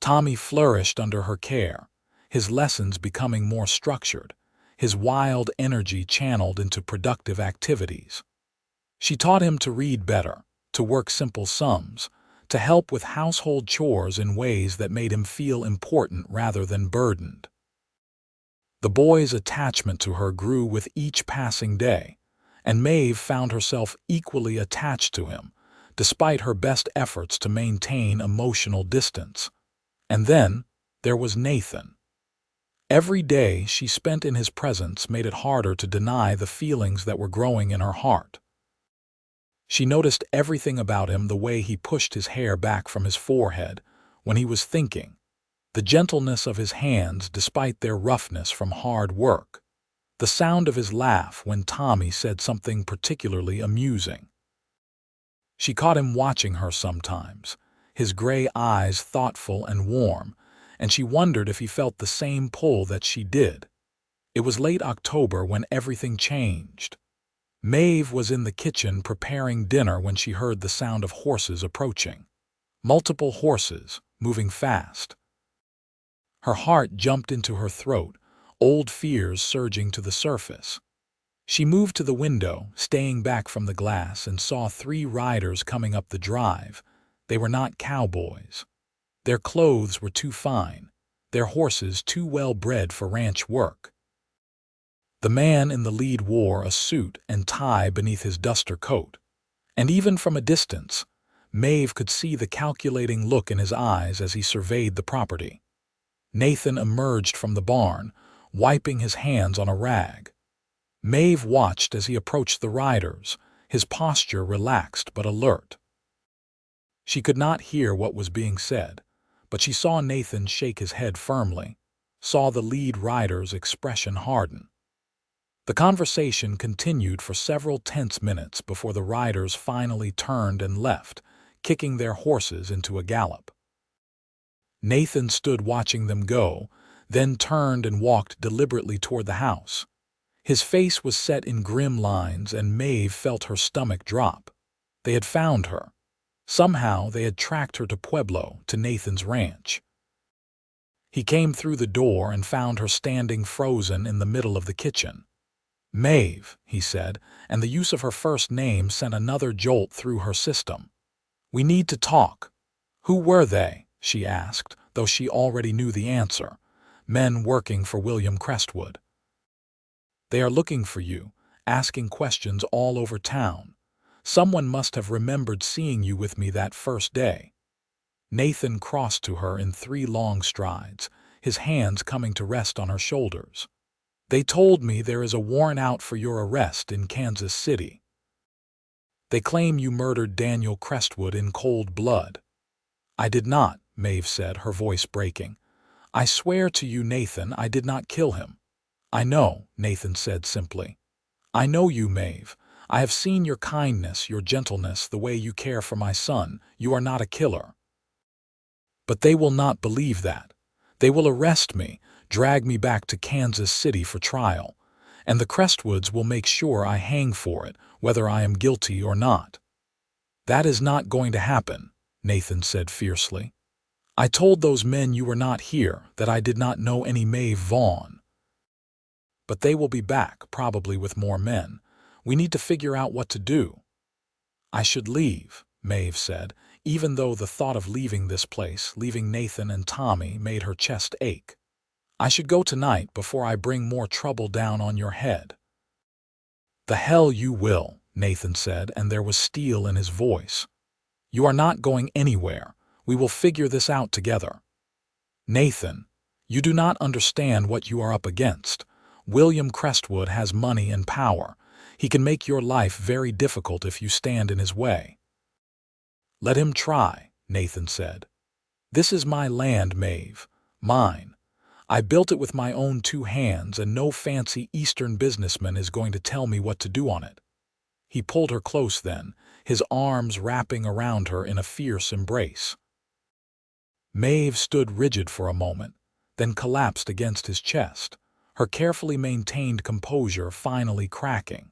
Tommy flourished under her care, his lessons becoming more structured, his wild energy channeled into productive activities. She taught him to read better, to work simple sums, to help with household chores in ways that made him feel important rather than burdened. The boy's attachment to her grew with each passing day, and Maeve found herself equally attached to him, despite her best efforts to maintain emotional distance. And then there was Nathan. Every day she spent in his presence made it harder to deny the feelings that were growing in her heart. She noticed everything about him, the way he pushed his hair back from his forehead when he was thinking, the gentleness of his hands despite their roughness from hard work, the sound of his laugh when Tommy said something particularly amusing. She caught him watching her sometimes, his gray eyes thoughtful and warm, and she wondered if he felt the same pull that she did. It was late October when everything changed. Maeve was in the kitchen preparing dinner when she heard the sound of horses approaching. Multiple horses, moving fast. Her heart jumped into her throat, old fears surging to the surface. She moved to the window, staying back from the glass, and saw 3 riders coming up the drive. They were not cowboys. Their clothes were too fine, their horses too well-bred for ranch work. The man in the lead wore a suit and tie beneath his duster coat, and even from a distance, Maeve could see the calculating look in his eyes as he surveyed the property. Nathan emerged from the barn, wiping his hands on a rag. Maeve watched as he approached the riders, his posture relaxed but alert. She could not hear what was being said, but she saw Nathan shake his head firmly, saw the lead rider's expression harden. The conversation continued for several tense minutes before the riders finally turned and left, kicking their horses into a gallop. Nathan stood watching them go, then turned and walked deliberately toward the house. His face was set in grim lines, and Maeve felt her stomach drop. They had found her. Somehow they had tracked her to Pueblo, to Nathan's ranch. He came through the door and found her standing frozen in the middle of the kitchen. "Maeve," he said, and the use of her first name sent another jolt through her system. "We need to talk." "Who were they?" she asked, though she already knew the answer. "Men working for William Crestwood. They are looking for you, asking questions all over town. Someone must have remembered seeing you with me that first day." Nathan crossed to her in 3 long strides, his hands coming to rest on her shoulders. "They told me there is a warrant out for your arrest in Kansas City. They claim you murdered Daniel Crestwood in cold blood." "I did not," Maeve said, her voice breaking. "I swear to you, Nathan, I did not kill him." "I know," Nathan said simply. "I know you, Maeve. I have seen your kindness, your gentleness, the way you care for my son. You are not a killer." "But they will not believe that. They will arrest me, drag me back to Kansas City for trial, and the Crestwoods will make sure I hang for it, whether I am guilty or not." "That is not going to happen," Nathan said fiercely. "I told those men you were not here, that I did not know any Maeve Vaughn. But they will be back, probably with more men. We need to figure out what to do." "I should leave," Maeve said, even though the thought of leaving this place, leaving Nathan and Tommy, made her chest ache. "I should go tonight before I bring more trouble down on your head." "The hell you will," Nathan said, and there was steel in his voice. "You are not going anywhere. We will figure this out together." "Nathan, you do not understand what you are up against. William Crestwood has money and power. He can make your life very difficult if you stand in his way." "Let him try," Nathan said. "This is my land, Maeve. Mine. I built it with my own 2 hands, and no fancy Eastern businessman is going to tell me what to do on it." He pulled her close then, his arms wrapping around her in a fierce embrace. Maeve stood rigid for a moment, then collapsed against his chest, her carefully maintained composure finally cracking.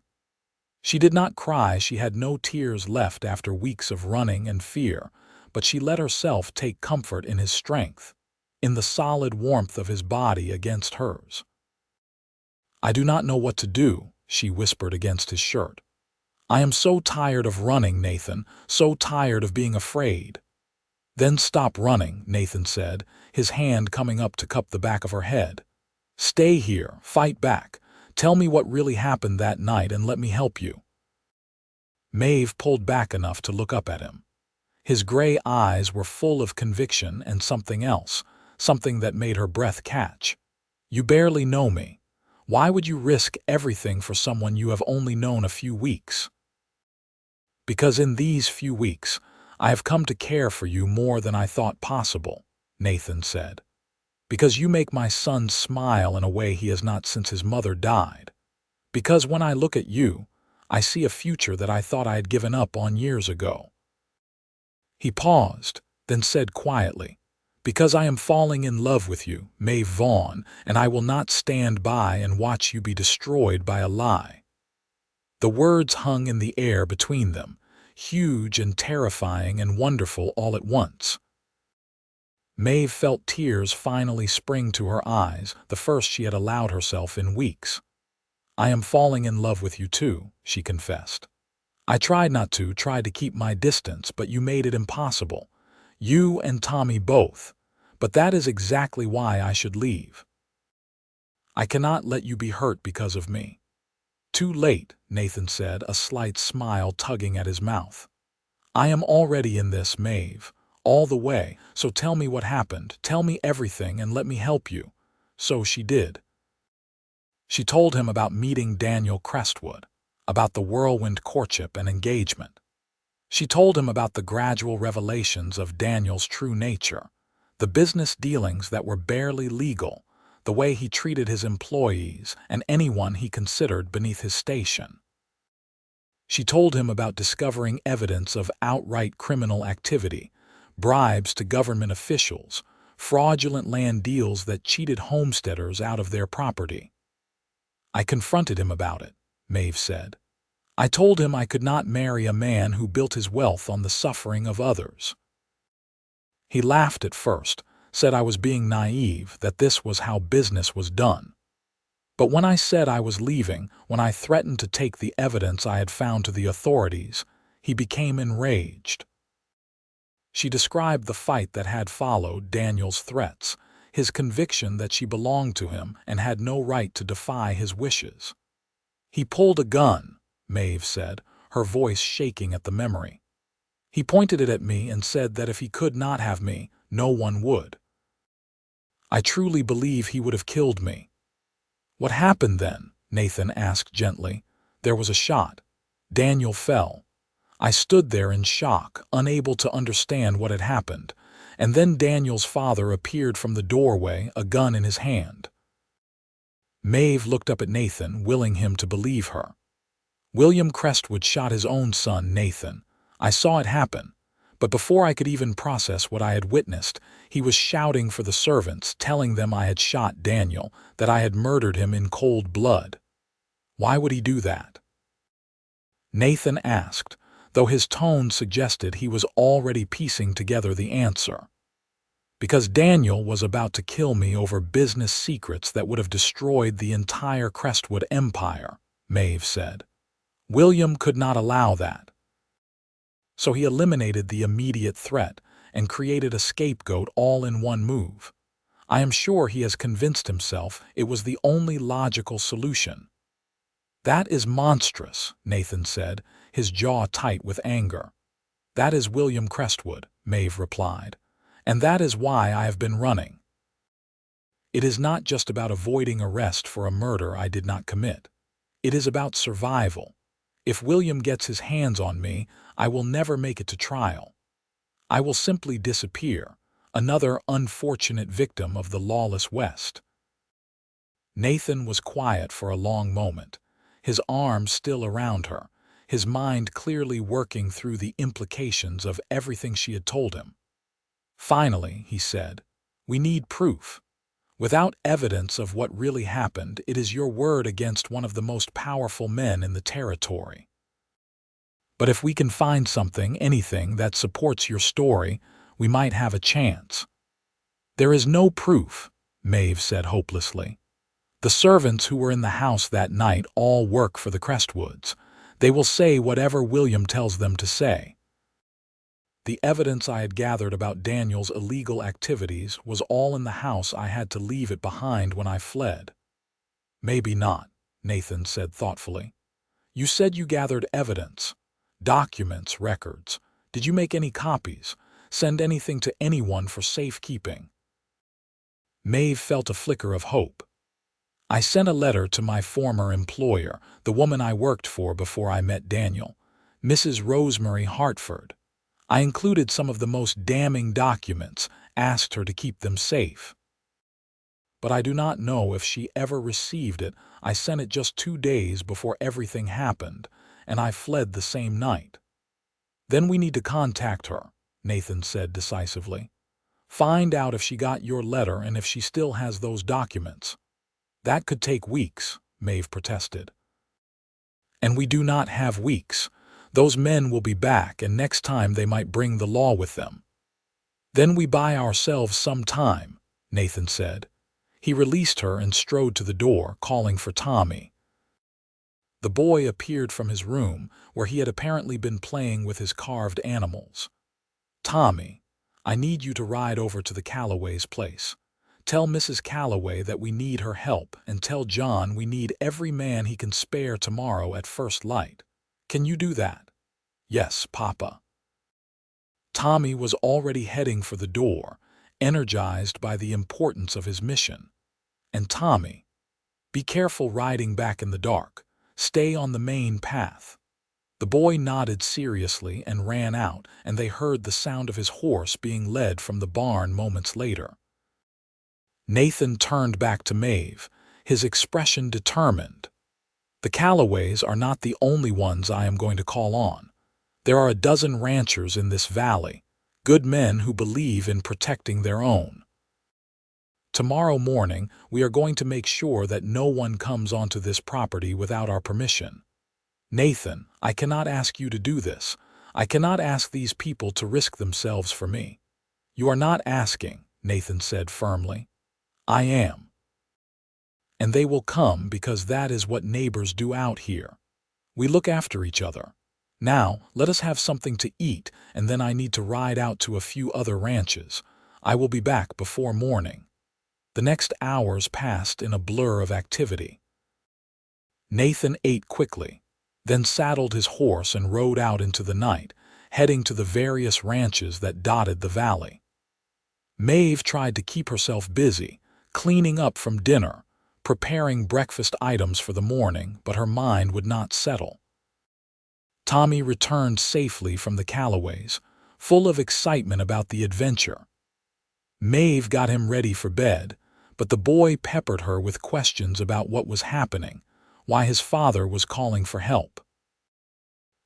She did not cry, she had no tears left after weeks of running and fear, but she let herself take comfort in his strength, in the solid warmth of his body against hers. "I do not know what to do," she whispered against his shirt. "I am so tired of running, Nathan, so tired of being afraid." "Then stop running," Nathan said, his hand coming up to cup the back of her head. "Stay here, fight back. Tell me what really happened that night and let me help you." Maeve pulled back enough to look up at him. His gray eyes were full of conviction and something else, something that made her breath catch. "You barely know me. Why would you risk everything for someone you have only known a few weeks?" "Because in these few weeks, I have come to care for you more than I thought possible," Nathan said. "Because you make my son smile in a way he has not since his mother died. Because when I look at you, I see a future that I thought I had given up on years ago." He paused, then said quietly, "Because I am falling in love with you, Maeve Vaughn, and I will not stand by and watch you be destroyed by a lie." The words hung in the air between them, huge and terrifying and wonderful all at once. Maeve felt tears finally spring to her eyes, the first she had allowed herself in weeks. "I am falling in love with you too," she confessed. "I tried not to, tried to keep my distance, but you made it impossible. You and Tommy both. But that is exactly why I should leave. I cannot let you be hurt because of me." "Too late," Nathan said, a slight smile tugging at his mouth. "I am already in this, Maeve, all the way, so tell me what happened, tell me everything and let me help you." So she did. She told him about meeting Daniel Crestwood, about the whirlwind courtship and engagement. She told him about the gradual revelations of Daniel's true nature, the business dealings that were barely legal, the way he treated his employees and anyone he considered beneath his station. She told him about discovering evidence of outright criminal activity, bribes to government officials, fraudulent land deals that cheated homesteaders out of their property. I confronted him about it, Maeve said. I told him I could not marry a man who built his wealth on the suffering of others. He laughed at first, said I was being naive, that this was how business was done. But when I said I was leaving, when I threatened to take the evidence I had found to the authorities, he became enraged. She described the fight that had followed Daniel's threats, his conviction that she belonged to him and had no right to defy his wishes. He pulled a gun, Maeve said, her voice shaking at the memory. He pointed it at me and said that if he could not have me, no one would. I truly believe he would have killed me. What happened then? Nathan asked gently. There was a shot. Daniel fell. I stood there in shock, unable to understand what had happened, and then Daniel's father appeared from the doorway, a gun in his hand. Maeve looked up at Nathan, willing him to believe her. William Crestwood shot his own son, Nathan. I saw it happen, but before I could even process what I had witnessed, he was shouting for the servants, telling them I had shot Daniel, that I had murdered him in cold blood. Why would he do that? Nathan asked, though his tone suggested he was already piecing together the answer. Because Daniel was about to kill me over business secrets that would have destroyed the entire Crestwood empire, Maeve said. William could not allow that. So he eliminated the immediate threat and created a scapegoat all in one move. I am sure he has convinced himself it was the only logical solution. That is monstrous, Nathan said, his jaw tight with anger. That is William Crestwood, Maeve replied, and that is why I have been running. It is not just about avoiding arrest for a murder I did not commit. It is about survival. If William gets his hands on me, I will never make it to trial. I will simply disappear, another unfortunate victim of the lawless West. Nathan was quiet for a long moment, his arms still around her, his mind clearly working through the implications of everything she had told him. Finally, he said, "We need proof. Without evidence of what really happened, it is your word against one of the most powerful men in the territory. But if we can find something, anything that supports your story, we might have a chance." "There is no proof," Maeve said hopelessly. "The servants who were in the house that night all work for the Crestwoods. They will say whatever William tells them to say." The evidence I had gathered about Daniel's illegal activities was all in the house. I had to leave it behind when I fled. "Maybe not," Nathan said thoughtfully. "You said you gathered evidence, documents, records. Did you make any copies? Send anything to anyone for safekeeping?" Maeve felt a flicker of hope. "I sent a letter to my former employer, the woman I worked for before I met Daniel, Mrs. Rosemary Hartford. I included some of the most damning documents, asked her to keep them safe. But I do not know if she ever received it. I sent it just 2 days before everything happened, and I fled the same night." "Then we need to contact her," Nathan said decisively. "Find out if she got your letter and if she still has those documents." "That could take weeks," Maeve protested. "And we do not have weeks. Those men will be back, and next time they might bring the law with them." "Then we buy ourselves some time," Nathan said. He released her and strode to the door, calling for Tommy. The boy appeared from his room, where he had apparently been playing with his carved animals. "Tommy, I need you to ride over to the Calloway's place. Tell Mrs. Calloway that we need her help, and tell John we need every man he can spare tomorrow at first light. Can you do that?" "Yes, Papa." Tommy was already heading for the door, energized by the importance of his mission. "And Tommy, be careful riding back in the dark. Stay on the main path." The boy nodded seriously and ran out, and they heard the sound of his horse being led from the barn moments later. Nathan turned back to Maeve, his expression determined. The Callaways are not the only ones I am going to call on. There are a dozen ranchers in this valley, good men who believe in protecting their own. Tomorrow morning, we are going to make sure that no one comes onto this property without our permission. Nathan, I cannot ask you to do this. I cannot ask these people to risk themselves for me. You are not asking, Nathan said firmly. I am. And they will come because that is what neighbors do out here. We look after each other. Now, let us have something to eat, and then I need to ride out to a few other ranches. I will be back before morning. The next hours passed in a blur of activity. Nathan ate quickly, then saddled his horse and rode out into the night, heading to the various ranches that dotted the valley. Maeve tried to keep herself busy, cleaning up from dinner, preparing breakfast items for the morning, but her mind would not settle. Tommy returned safely from the Callaways, full of excitement about the adventure. Maeve got him ready for bed, but the boy peppered her with questions about what was happening, why his father was calling for help.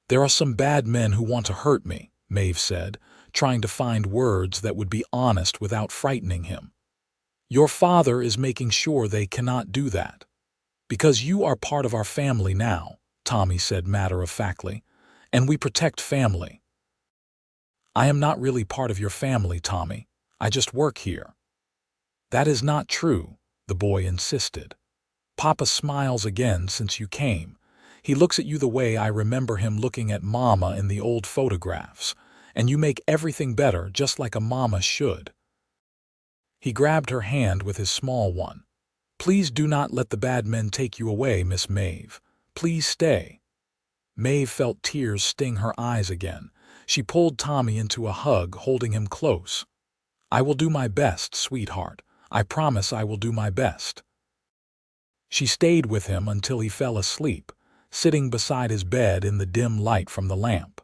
There are some bad men who want to hurt me, Maeve said, trying to find words that would be honest without frightening him. Your father is making sure they cannot do that. Because you are part of our family now, Tommy said matter-of-factly, and we protect family. I am not really part of your family, Tommy. I just work here. That is not true, the boy insisted. Papa smiles again since you came. He looks at you the way I remember him looking at Mama in the old photographs, and you make everything better just like a mama should. He grabbed her hand with his small one. Please do not let the bad men take you away, Miss Maeve. Please stay. Maeve felt tears sting her eyes again. She pulled Tommy into a hug, holding him close. I will do my best, sweetheart. I promise I will do my best. She stayed with him until he fell asleep, sitting beside his bed in the dim light from the lamp.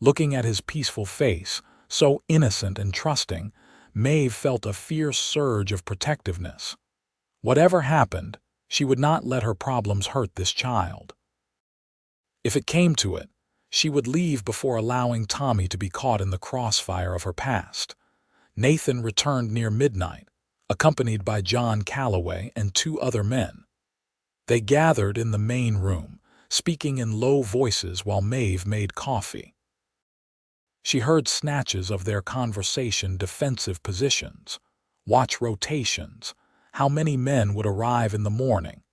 Looking at his peaceful face, so innocent and trusting, Maeve felt a fierce surge of protectiveness. Whatever happened, she would not let her problems hurt this child. If it came to it, she would leave before allowing Tommy to be caught in the crossfire of her past. Nathan returned near midnight, accompanied by John Calloway and 2 other men. They gathered in the main room, speaking in low voices while Maeve made coffee. She heard snatches of their conversation: defensive positions, watch rotations, how many men would arrive in the morning.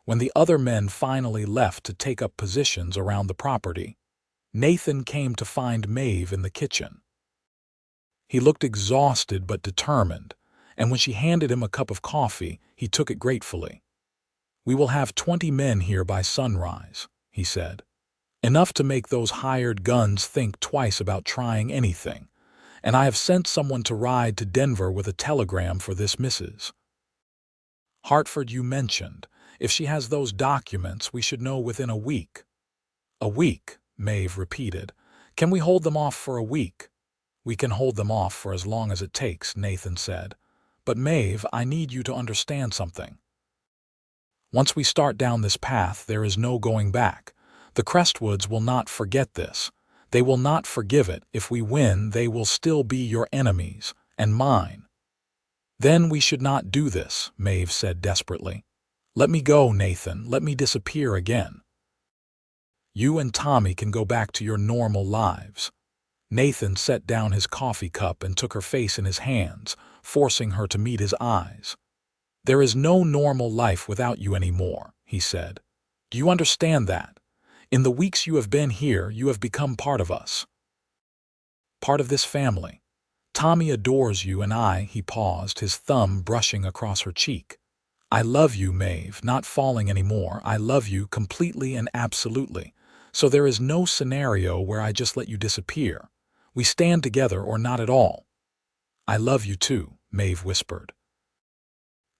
When the other men finally left to take up positions around the property, Nathan came to find Maeve in the kitchen. He looked exhausted but determined, and when she handed him a cup of coffee, he took it gratefully. We will have 20 men here by sunrise, he said. Enough to make those hired guns think twice about trying anything, and I have sent someone to ride to Denver with a telegram for this Mrs. Hartford you mentioned. If she has those documents, we should know within a week. A week, Maeve repeated. Can we hold them off for a week? We can hold them off for as long as it takes, Nathan said. But Maeve, I need you to understand something. Once we start down this path, there is no going back. The Crestwoods will not forget this. They will not forgive it. If we win, they will still be your enemies, and mine. Then we should not do this, Maeve said desperately. Let me go, Nathan. Let me disappear again. You and Tommy can go back to your normal lives. Nathan set down his coffee cup and took her face in his hands, forcing her to meet his eyes. There is no normal life without you anymore, he said. Do you understand that? In the weeks you have been here, you have become part of us. Part of this family. Tommy adores you and he paused, his thumb brushing across her cheek. I love you, Maeve, not falling anymore. I love you completely and absolutely. So there is no scenario where I just let you disappear. We stand together or not at all. I love you too, Maeve whispered.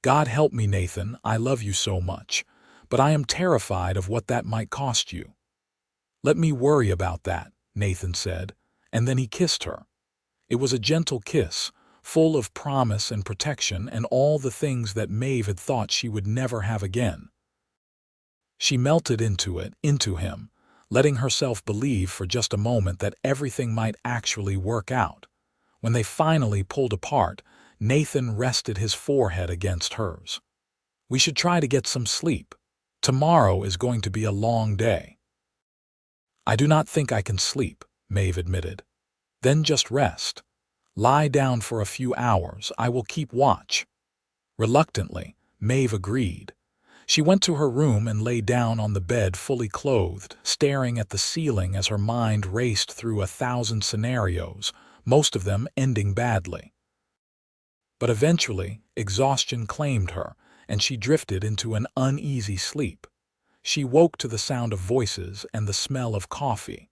God help me, Nathan, I love you so much, but I am terrified of what that might cost you. Let me worry about that, Nathan said, and then he kissed her. It was a gentle kiss, full of promise and protection and all the things that Maeve had thought she would never have again. She melted into him, letting herself believe for just a moment that everything might actually work out. When they finally pulled apart, Nathan rested his forehead against hers. "We should try to get some sleep. Tomorrow is going to be a long day." "I do not think I can sleep," Maeve admitted. "Then just rest. Lie down for a few hours. I will keep watch." Reluctantly, Maeve agreed. She went to her room and lay down on the bed fully clothed, staring at the ceiling as her mind raced through 1,000 scenarios, most of them ending badly. But eventually, exhaustion claimed her, and she drifted into an uneasy sleep. She woke to the sound of voices and the smell of coffee.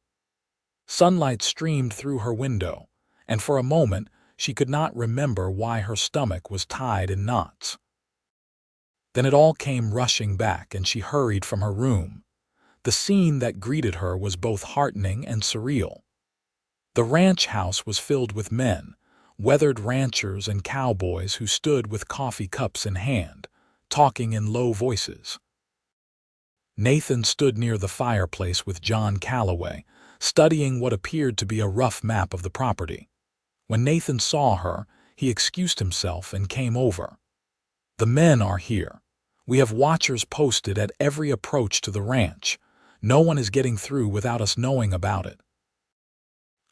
Sunlight streamed through her window, and for a moment she could not remember why her stomach was tied in knots. Then it all came rushing back, and she hurried from her room. The scene that greeted her was both heartening and surreal. The ranch house was filled with men, weathered ranchers and cowboys who stood with coffee cups in hand, talking in low voices. Nathan stood near the fireplace with John Calloway, studying what appeared to be a rough map of the property. When Nathan saw her, he excused himself and came over. "The men are here. We have watchers posted at every approach to the ranch. No one is getting through without us knowing about it."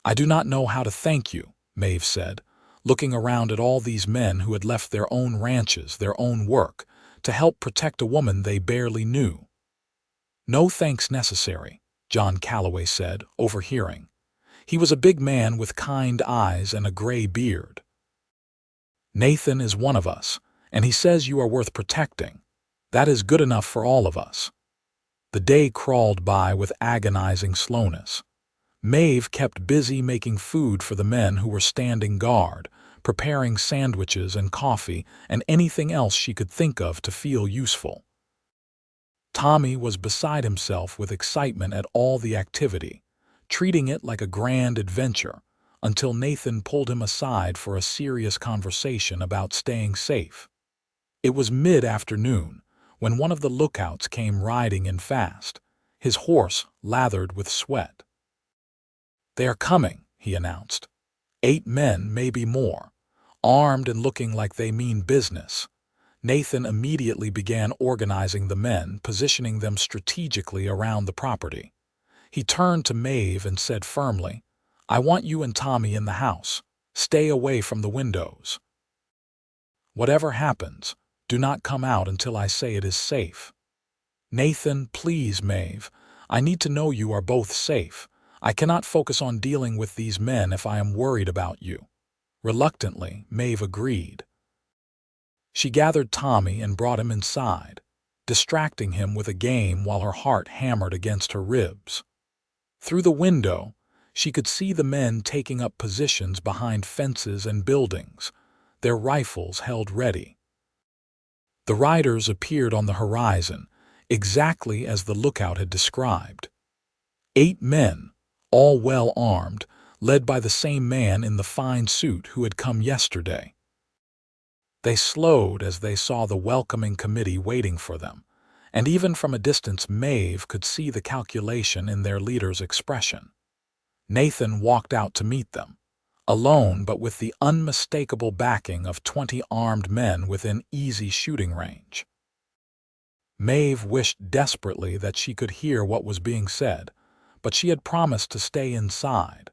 "I do not know how to thank you," Maeve said, looking around at all these men who had left their own ranches, their own work, to help protect a woman they barely knew. "No thanks necessary," John Calloway said, overhearing. He was a big man with kind eyes and a gray beard. "Nathan is one of us, and he says you are worth protecting. That is good enough for all of us." The day crawled by with agonizing slowness. Maeve kept busy making food for the men who were standing guard, preparing sandwiches and coffee and anything else she could think of to feel useful. Tommy was beside himself with excitement at all the activity, treating it like a grand adventure, until Nathan pulled him aside for a serious conversation about staying safe. It was mid-afternoon when one of the lookouts came riding in fast, his horse lathered with sweat. "They are coming," he announced. 8 men, maybe more, armed and looking like they mean business. Nathan immediately began organizing the men, positioning them strategically around the property. He turned to Maeve and said firmly, "I want you and Tommy in the house. Stay away from the windows. Whatever happens, do not come out until I say it is safe." "Nathan, please, Maeve. I need to know you are both safe. I cannot focus on dealing with these men if I am worried about you." Reluctantly, Maeve agreed. She gathered Tommy and brought him inside, distracting him with a game while her heart hammered against her ribs. Through the window, she could see the men taking up positions behind fences and buildings, their rifles held ready. The riders appeared on the horizon, exactly as the lookout had described. 8 men, all well armed, led by the same man in the fine suit who had come yesterday. They slowed as they saw the welcoming committee waiting for them, and even from a distance Maeve could see the calculation in their leader's expression. Nathan walked out to meet them, alone but with the unmistakable backing of 20 armed men within easy shooting range. Maeve wished desperately that she could hear what was being said, but she had promised to stay inside.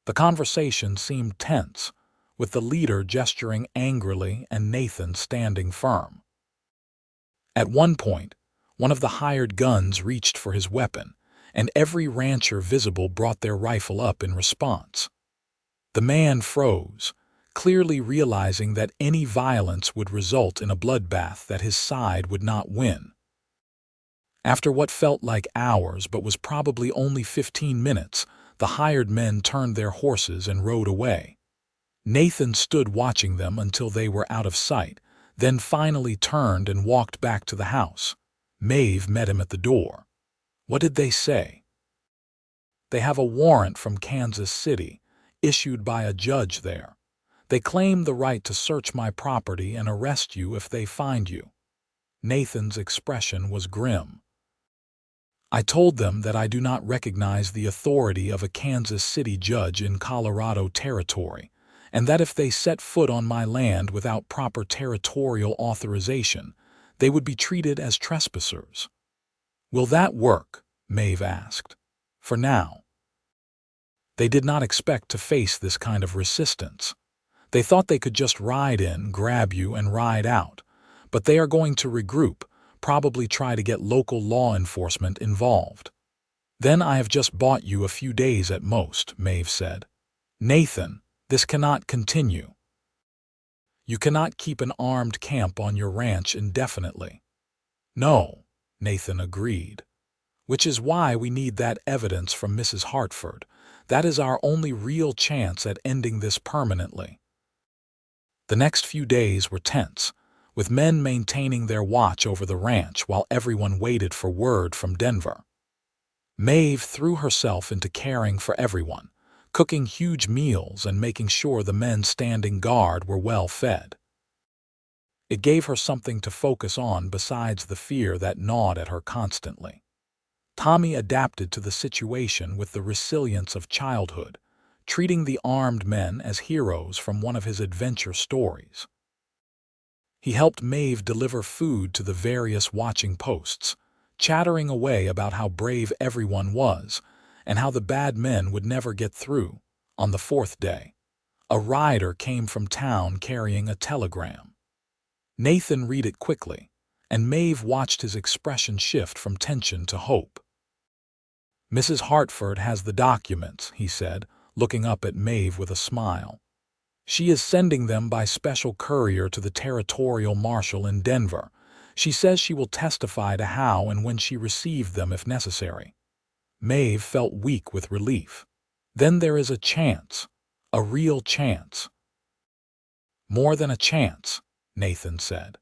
The conversation seemed tense, with the leader gesturing angrily and Nathan standing firm. At one point, one of the hired guns reached for his weapon, and every rancher visible brought their rifle up in response. The man froze, clearly realizing that any violence would result in a bloodbath that his side would not win. After what felt like hours but was probably only 15 minutes, the hired men turned their horses and rode away. Nathan stood watching them until they were out of sight, then finally turned and walked back to the house. Maeve met him at the door. "What did they say?" "They have a warrant from Kansas City, issued by a judge there. They claim the right to search my property and arrest you if they find you." Nathan's expression was grim. I told them that I do not recognize the authority of a Kansas City judge in Colorado territory, and that if they set foot on my land without proper territorial authorization, they would be treated as trespassers. Will that work? Maeve asked. For now. They did not expect to face this kind of resistance. They thought they could just ride in, grab you, and ride out, but they are going to regroup, probably try to get local law enforcement involved. Then I have just bought you a few days at most, Maeve said. Nathan, this cannot continue. You cannot keep an armed camp on your ranch indefinitely. No, Nathan agreed. Which is why we need that evidence from Mrs. Hartford. That is our only real chance at ending this permanently. The next few days were tense, with men maintaining their watch over the ranch while everyone waited for word from Denver. Maeve threw herself into caring for everyone, cooking huge meals and making sure the men standing guard were well fed. It gave her something to focus on besides the fear that gnawed at her constantly. Tommy adapted to the situation with the resilience of childhood, treating the armed men as heroes from one of his adventure stories. He helped Maeve deliver food to the various watching posts, chattering away about how brave everyone was and how the bad men would never get through. On the fourth day, a rider came from town carrying a telegram. Nathan read it quickly, and Maeve watched his expression shift from tension to hope. Mrs. Hartford has the documents, he said, looking up at Maeve with a smile. She is sending them by special courier to the territorial marshal in Denver. She says she will testify to how and when she received them if necessary. Maeve felt weak with relief. Then there is a chance, a real chance. More than a chance, Nathan said.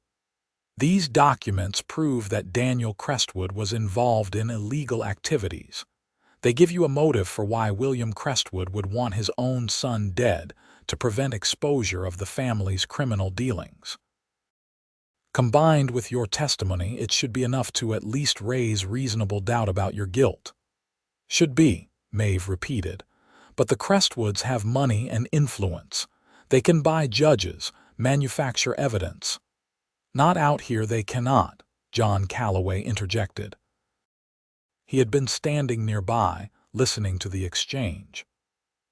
These documents prove that Daniel Crestwood was involved in illegal activities. They give you a motive for why William Crestwood would want his own son dead to prevent exposure of the family's criminal dealings. Combined with your testimony, it should be enough to at least raise reasonable doubt about your guilt. Should be, Maeve repeated. But the Crestwoods have money and influence. They can buy judges, manufacture evidence. Not out here they cannot, John Calloway interjected. He had been standing nearby, listening to the exchange.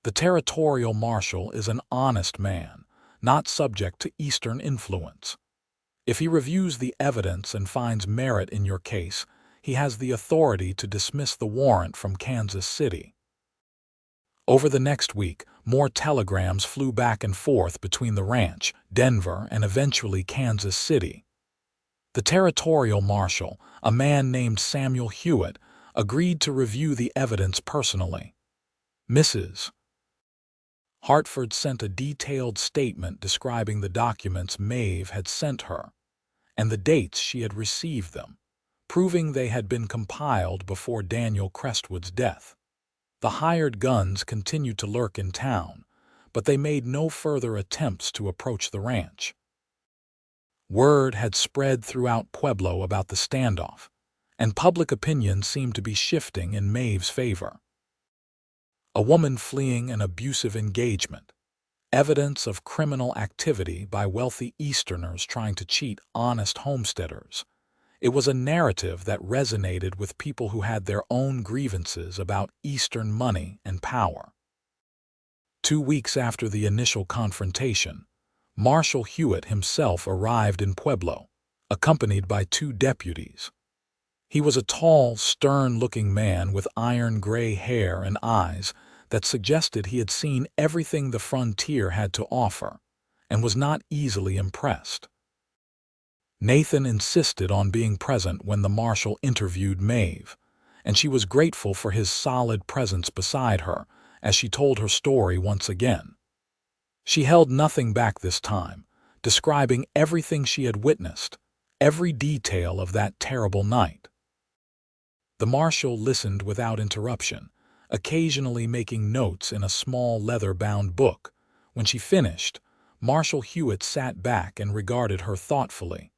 The territorial marshal is an honest man, not subject to Eastern influence. If he reviews the evidence and finds merit in your case, he has the authority to dismiss the warrant from Kansas City. Over the next week, more telegrams flew back and forth between the ranch, Denver, and eventually Kansas City. The territorial marshal, a man named Samuel Hewitt, agreed to review the evidence personally. Mrs. Hartford sent a detailed statement describing the documents Maeve had sent her and the dates she had received them, proving they had been compiled before Daniel Crestwood's death. The hired guns continued to lurk in town, but they made no further attempts to approach the ranch. Word had spread throughout Pueblo about the standoff, and public opinion seemed to be shifting in Maeve's favor. A woman fleeing an abusive engagement, evidence of criminal activity by wealthy Easterners trying to cheat honest homesteaders. It was a narrative that resonated with people who had their own grievances about Eastern money and power. 2 weeks after the initial confrontation, Marshal Hewitt himself arrived in Pueblo, accompanied by 2 deputies. He was a tall, stern-looking man with iron-gray hair and eyes that suggested he had seen everything the frontier had to offer and was not easily impressed. Nathan insisted on being present when the marshal interviewed Maeve, and she was grateful for his solid presence beside her as she told her story once again. She held nothing back this time, describing everything she had witnessed, every detail of that terrible night. The marshal listened without interruption, occasionally making notes in a small leather-bound book. When she finished, Marshal Hewitt sat back and regarded her thoughtfully.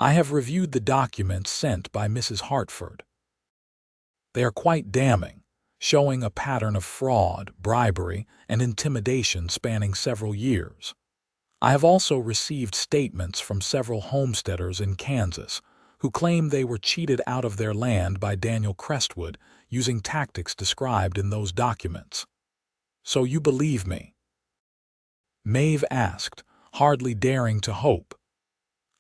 "I have reviewed the documents sent by Mrs. Hartford. They are quite damning, showing a pattern of fraud, bribery, and intimidation spanning several years. I have also received statements from several homesteaders in Kansas who claim they were cheated out of their land by Daniel Crestwood using tactics described in those documents. So you believe me? Maeve asked, hardly daring to hope.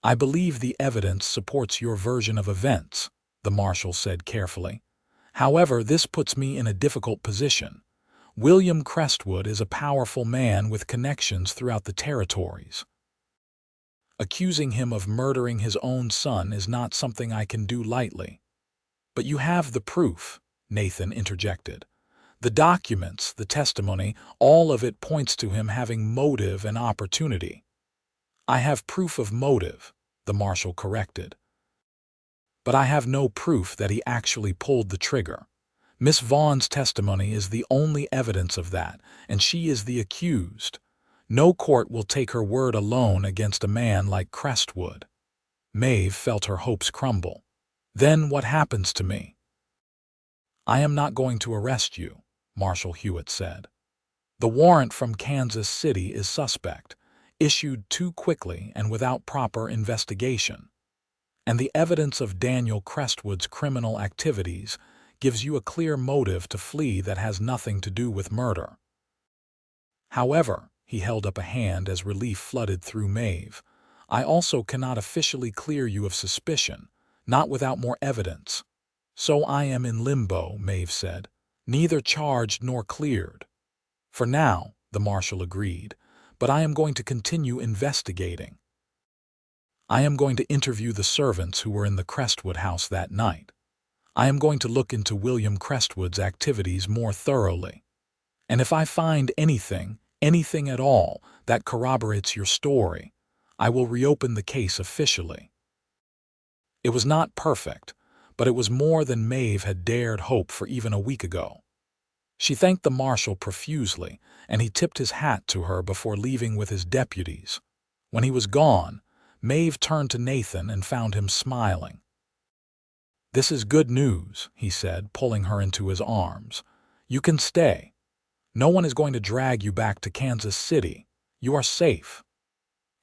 I believe the evidence supports your version of events, the marshal said carefully. However, this puts me in a difficult position. William Crestwood is a powerful man with connections throughout the territories. Accusing him of murdering his own son is not something I can do lightly. But you have the proof, Nathan interjected. The documents, the testimony, all of it points to him having motive and opportunity. I have proof of motive, the marshal corrected. But I have no proof that he actually pulled the trigger. Miss Vaughn's testimony is the only evidence of that, and she is the accused. No court will take her word alone against a man like Crestwood. Maeve felt her hopes crumble. Then what happens to me? I am not going to arrest you, Marshal Hewitt said. The warrant from Kansas City is suspect, issued too quickly and without proper investigation. And the evidence of Daniel Crestwood's criminal activities gives you a clear motive to flee that has nothing to do with murder. However, he held up a hand as relief flooded through Maeve, I also cannot officially clear you of suspicion, not without more evidence. So I am in limbo, Maeve said, neither charged nor cleared. For now, the marshal agreed, but I am going to continue investigating. I am going to interview the servants who were in the Crestwood house that night. I am going to look into William Crestwood's activities more thoroughly. And if I find anything at all, that corroborates your story, I will reopen the case officially. It was not perfect, but it was more than Maeve had dared hope for even a week ago. She thanked the marshal profusely, and he tipped his hat to her before leaving with his deputies. When he was gone, Maeve turned to Nathan and found him smiling. This is good news, he said, pulling her into his arms. You can stay. No one is going to drag you back to Kansas City. You are safe.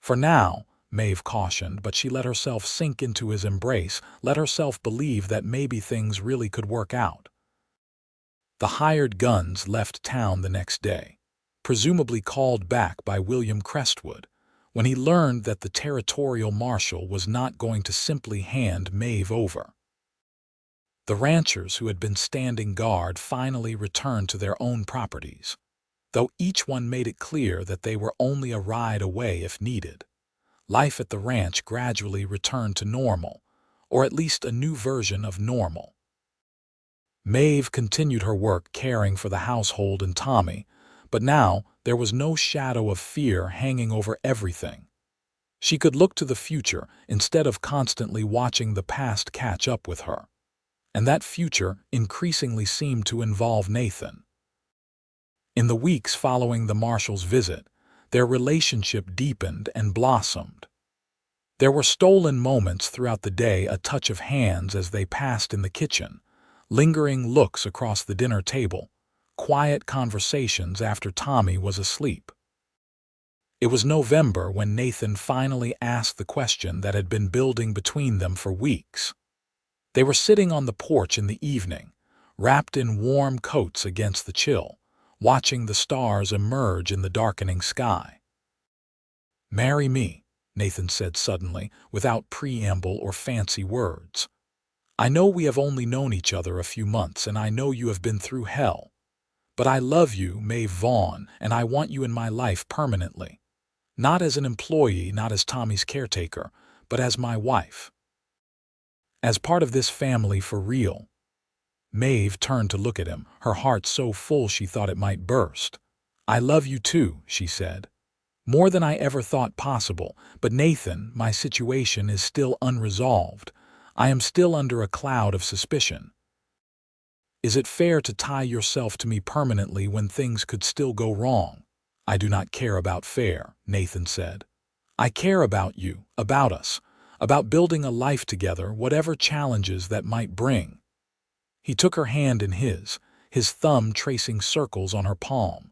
For now, Maeve cautioned, but she let herself sink into his embrace, let herself believe that maybe things really could work out. The hired guns left town the next day, presumably called back by William Crestwood, when he learned that the territorial marshal was not going to simply hand Maeve over. The ranchers who had been standing guard finally returned to their own properties, though each one made it clear that they were only a ride away if needed. Life at the ranch gradually returned to normal, or at least a new version of normal. Maeve continued her work caring for the household and Tommy, but now there was no shadow of fear hanging over everything. She could look to the future instead of constantly watching the past catch up with her. And that future increasingly seemed to involve Nathan. In the weeks following the marshal's visit, their relationship deepened and blossomed. There were stolen moments throughout the day, a touch of hands as they passed in the kitchen, lingering looks across the dinner table, quiet conversations after Tommy was asleep. It was November when Nathan finally asked the question that had been building between them for weeks. They were sitting on the porch in the evening, wrapped in warm coats against the chill, watching the stars emerge in the darkening sky. "Marry me," Nathan said suddenly, without preamble or fancy words. "I know we have only known each other a few months, and I know you have been through hell. But I love you, Maeve Vaughn, and I want you in my life permanently. Not as an employee, not as Tommy's caretaker, but as my wife. As part of this family for real." Maeve turned to look at him, her heart so full she thought it might burst. "I love you too," she said. "More than I ever thought possible, but Nathan, my situation is still unresolved. I am still under a cloud of suspicion. Is it fair to tie yourself to me permanently when things could still go wrong?" "I do not care about fair," Nathan said. "I care about you, about us, about building a life together, whatever challenges that might bring." He took her hand in his thumb tracing circles on her palm.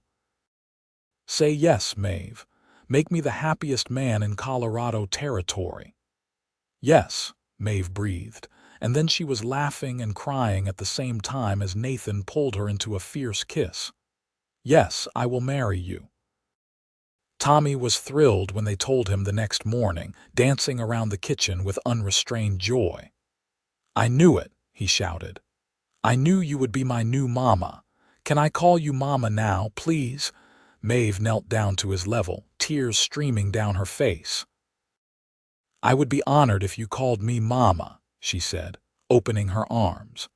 "Say yes, Maeve. Make me the happiest man in Colorado territory." "Yes," Maeve breathed, and then she was laughing and crying at the same time as Nathan pulled her into a fierce kiss. "Yes, I will marry you." Tommy was thrilled when they told him the next morning, dancing around the kitchen with unrestrained joy. "I knew it," he shouted. "I knew you would be my new mama. Can I call you mama now, please?" Maeve knelt down to his level, tears streaming down her face. "I would be honored if you called me mama," she said, opening her arms.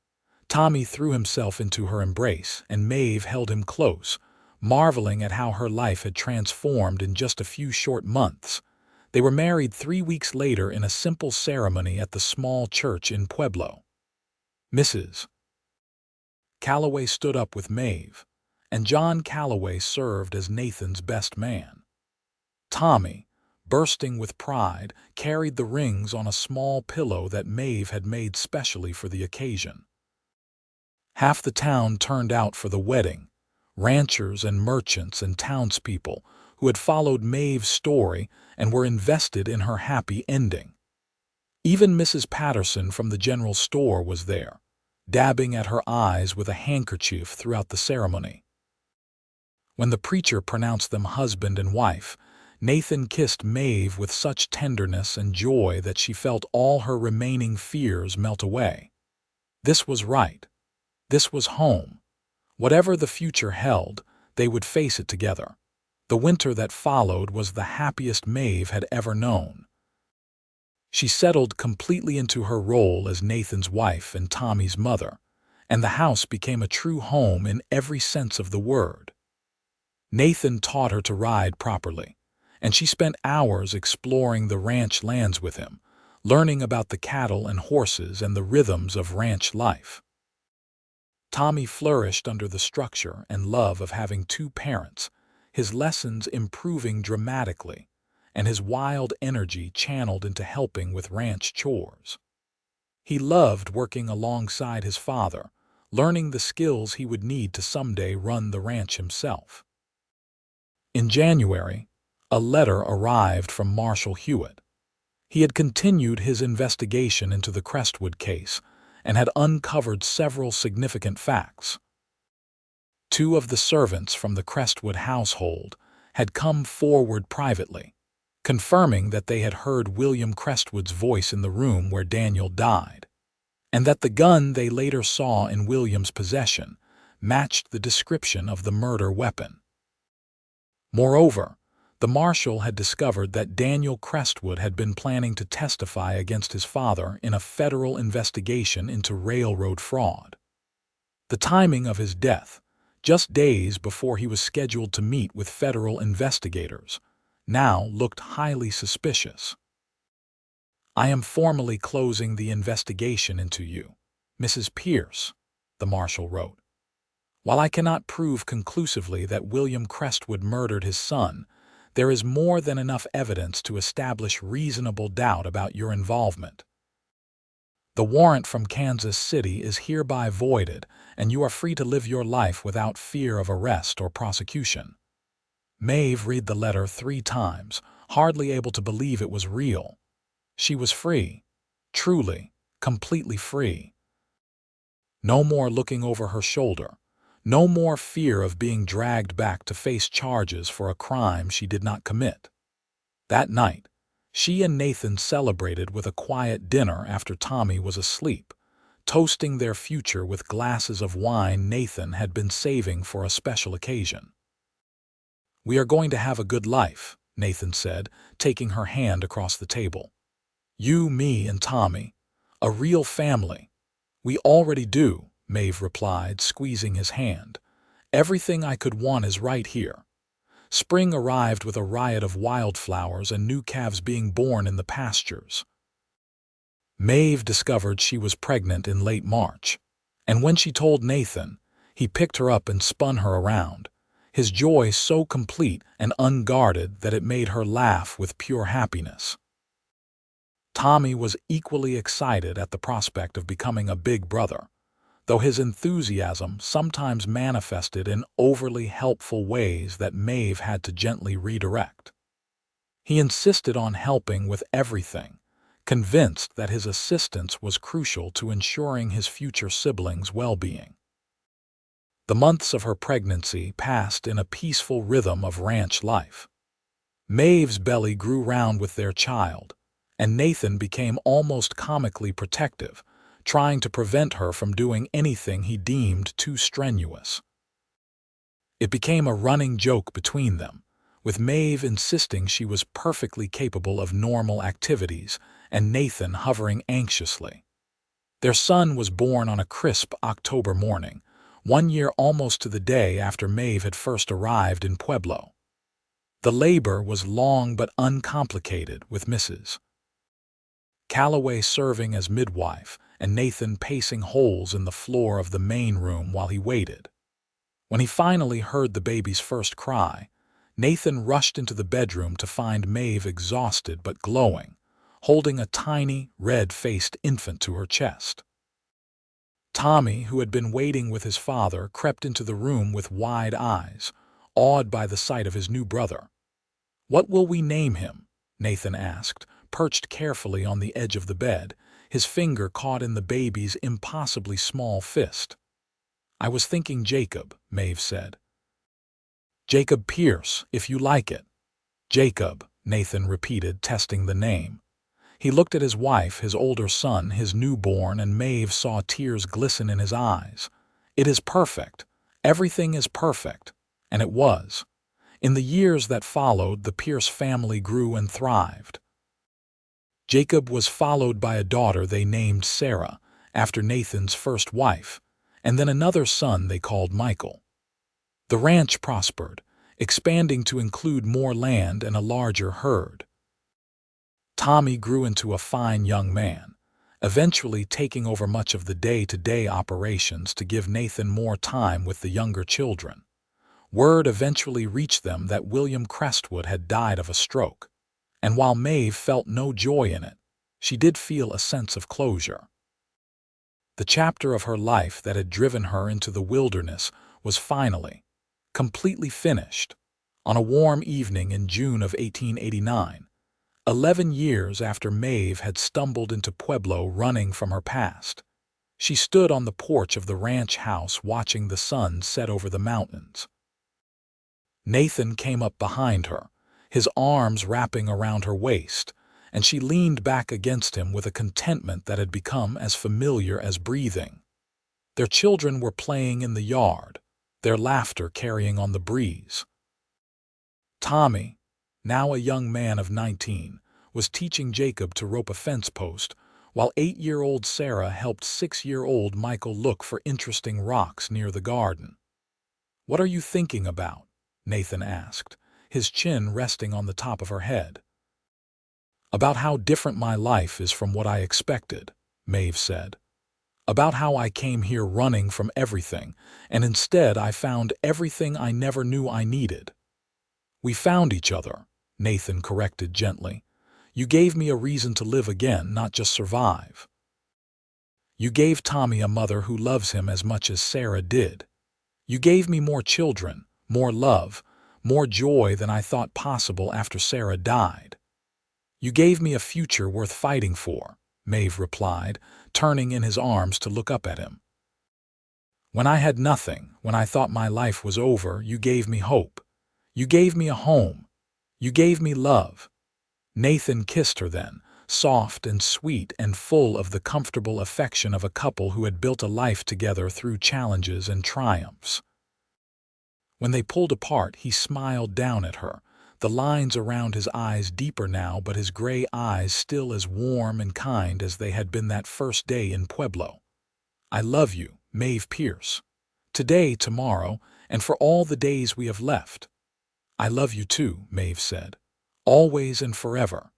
Tommy threw himself into her embrace, and Maeve held him close, marveling at how her life had transformed in just a few short months. They were married 3 weeks later in a simple ceremony at the small church in Pueblo. Mrs. Calloway stood up with Maeve, and John Calloway served as Nathan's best man. Tommy, bursting with pride, carried the rings on a small pillow that Maeve had made specially for the occasion. Half the town turned out for the wedding, ranchers and merchants and townspeople who had followed Maeve's story and were invested in her happy ending. Even Mrs. Patterson from the general store was there, dabbing at her eyes with a handkerchief throughout the ceremony. When the preacher pronounced them husband and wife, Nathan kissed Maeve with such tenderness and joy that she felt all her remaining fears melt away. This was right. This was home. Whatever the future held, they would face it together. The winter that followed was the happiest Maeve had ever known. She settled completely into her role as Nathan's wife and Tommy's mother, and the house became a true home in every sense of the word. Nathan taught her to ride properly, and she spent hours exploring the ranch lands with him, learning about the cattle and horses and the rhythms of ranch life. Tommy flourished under the structure and love of having 2 parents, his lessons improving dramatically, and his wild energy channeled into helping with ranch chores. He loved working alongside his father, learning the skills he would need to someday run the ranch himself. In January, a letter arrived from Marshal Hewitt. He had continued his investigation into the Crestwood case and had uncovered several significant facts. 2 of the servants from the Crestwood household had come forward privately, confirming that they had heard William Crestwood's voice in the room where Daniel died, and that the gun they later saw in William's possession matched the description of the murder weapon. Moreover, the marshal had discovered that Daniel Crestwood had been planning to testify against his father in a federal investigation into railroad fraud. The timing of his death, just days before he was scheduled to meet with federal investigators, now looked highly suspicious. "I am formally closing the investigation into you, Mrs. Pierce," the marshal wrote. "While I cannot prove conclusively that William Crestwood murdered his son, there is more than enough evidence to establish reasonable doubt about your involvement. The warrant from Kansas City is hereby voided, and you are free to live your life without fear of arrest or prosecution." Maeve read the letter 3 times, hardly able to believe it was real. She was free, truly, completely free. No more looking over her shoulder. No more fear of being dragged back to face charges for a crime she did not commit. That night, she and Nathan celebrated with a quiet dinner after Tommy was asleep, toasting their future with glasses of wine Nathan had been saving for a special occasion. "We are going to have a good life," Nathan said, taking her hand across the table. "You, me, and Tommy. A real family." "We already do," Maeve replied, squeezing his hand. "Everything I could want is right here." Spring arrived with a riot of wildflowers and new calves being born in the pastures. Maeve discovered she was pregnant in late March, and when she told Nathan, he picked her up and spun her around, his joy so complete and unguarded that it made her laugh with pure happiness. Tommy was equally excited at the prospect of becoming a big brother. though his enthusiasm sometimes manifested in overly helpful ways that Maeve had to gently redirect. He insisted on helping with everything, convinced that his assistance was crucial to ensuring his future siblings' well-being. The months of her pregnancy passed in a peaceful rhythm of ranch life. Maeve's belly grew round with their child, and Nathan became almost comically protective, trying to prevent her from doing anything he deemed too strenuous. It became a running joke between them, with Maeve insisting she was perfectly capable of normal activities and Nathan hovering anxiously. Their son was born on a crisp October morning, 1 year almost to the day after Maeve had first arrived in Pueblo. The labor was long but uncomplicated, with Mrs. Calloway serving as midwife and Nathan pacing holes in the floor of the main room while he waited. When he finally heard the baby's first cry, Nathan rushed into the bedroom to find Maeve exhausted but glowing, holding a tiny, red-faced infant to her chest. Tommy, who had been waiting with his father, crept into the room with wide eyes, awed by the sight of his new brother. "What will we name him?" Nathan asked, perched carefully on the edge of the bed, his finger caught in the baby's impossibly small fist. "I was thinking Jacob," Maeve said. "Jacob Pierce, if you like it." "Jacob," Nathan repeated, testing the name. He looked at his wife, his older son, his newborn, and Maeve saw tears glisten in his eyes. "It is perfect. Everything is perfect." And it was. In the years that followed, the Pierce family grew and thrived. Jacob was followed by a daughter they named Sarah, after Nathan's first wife, and then another son they called Michael. The ranch prospered, expanding to include more land and a larger herd. Tommy grew into a fine young man, eventually taking over much of the day-to-day operations to give Nathan more time with the younger children. Word eventually reached them that William Crestwood had died of a stroke, and while Maeve felt no joy in it, she did feel a sense of closure. The chapter of her life that had driven her into the wilderness was finally, completely finished, on a warm evening in June of 1889, 11 years after Maeve had stumbled into Pueblo running from her past. She stood on the porch of the ranch house watching the sun set over the mountains. Nathan came up behind her, his arms wrapping around her waist, and she leaned back against him with a contentment that had become as familiar as breathing. Their children were playing in the yard, their laughter carrying on the breeze. Tommy, now a young man of 19, was teaching Jacob to rope a fence post, while 8-year-old Sarah helped 6-year-old Michael look for interesting rocks near the garden. "What are you thinking about?" Nathan asked, his chin resting on the top of her head. "About how different my life is from what I expected," Maeve said. "About how I came here running from everything, and instead I found everything I never knew I needed." "We found each other," Nathan corrected gently. "You gave me a reason to live again, not just survive. You gave Tommy a mother who loves him as much as Sarah did. You gave me more children, more love, more joy than I thought possible after Sarah died. You gave me a future worth fighting for," Maeve replied, turning in his arms to look up at him. "When I had nothing, when I thought my life was over, you gave me hope. You gave me a home. You gave me love." Nathan kissed her then, soft and sweet and full of the comfortable affection of a couple who had built a life together through challenges and triumphs. When they pulled apart, he smiled down at her, the lines around his eyes deeper now, but his gray eyes still as warm and kind as they had been that first day in Pueblo. "I love you, Maeve Pierce. Today, tomorrow, and for all the days we have left." "I love you too," Maeve said. "Always and forever."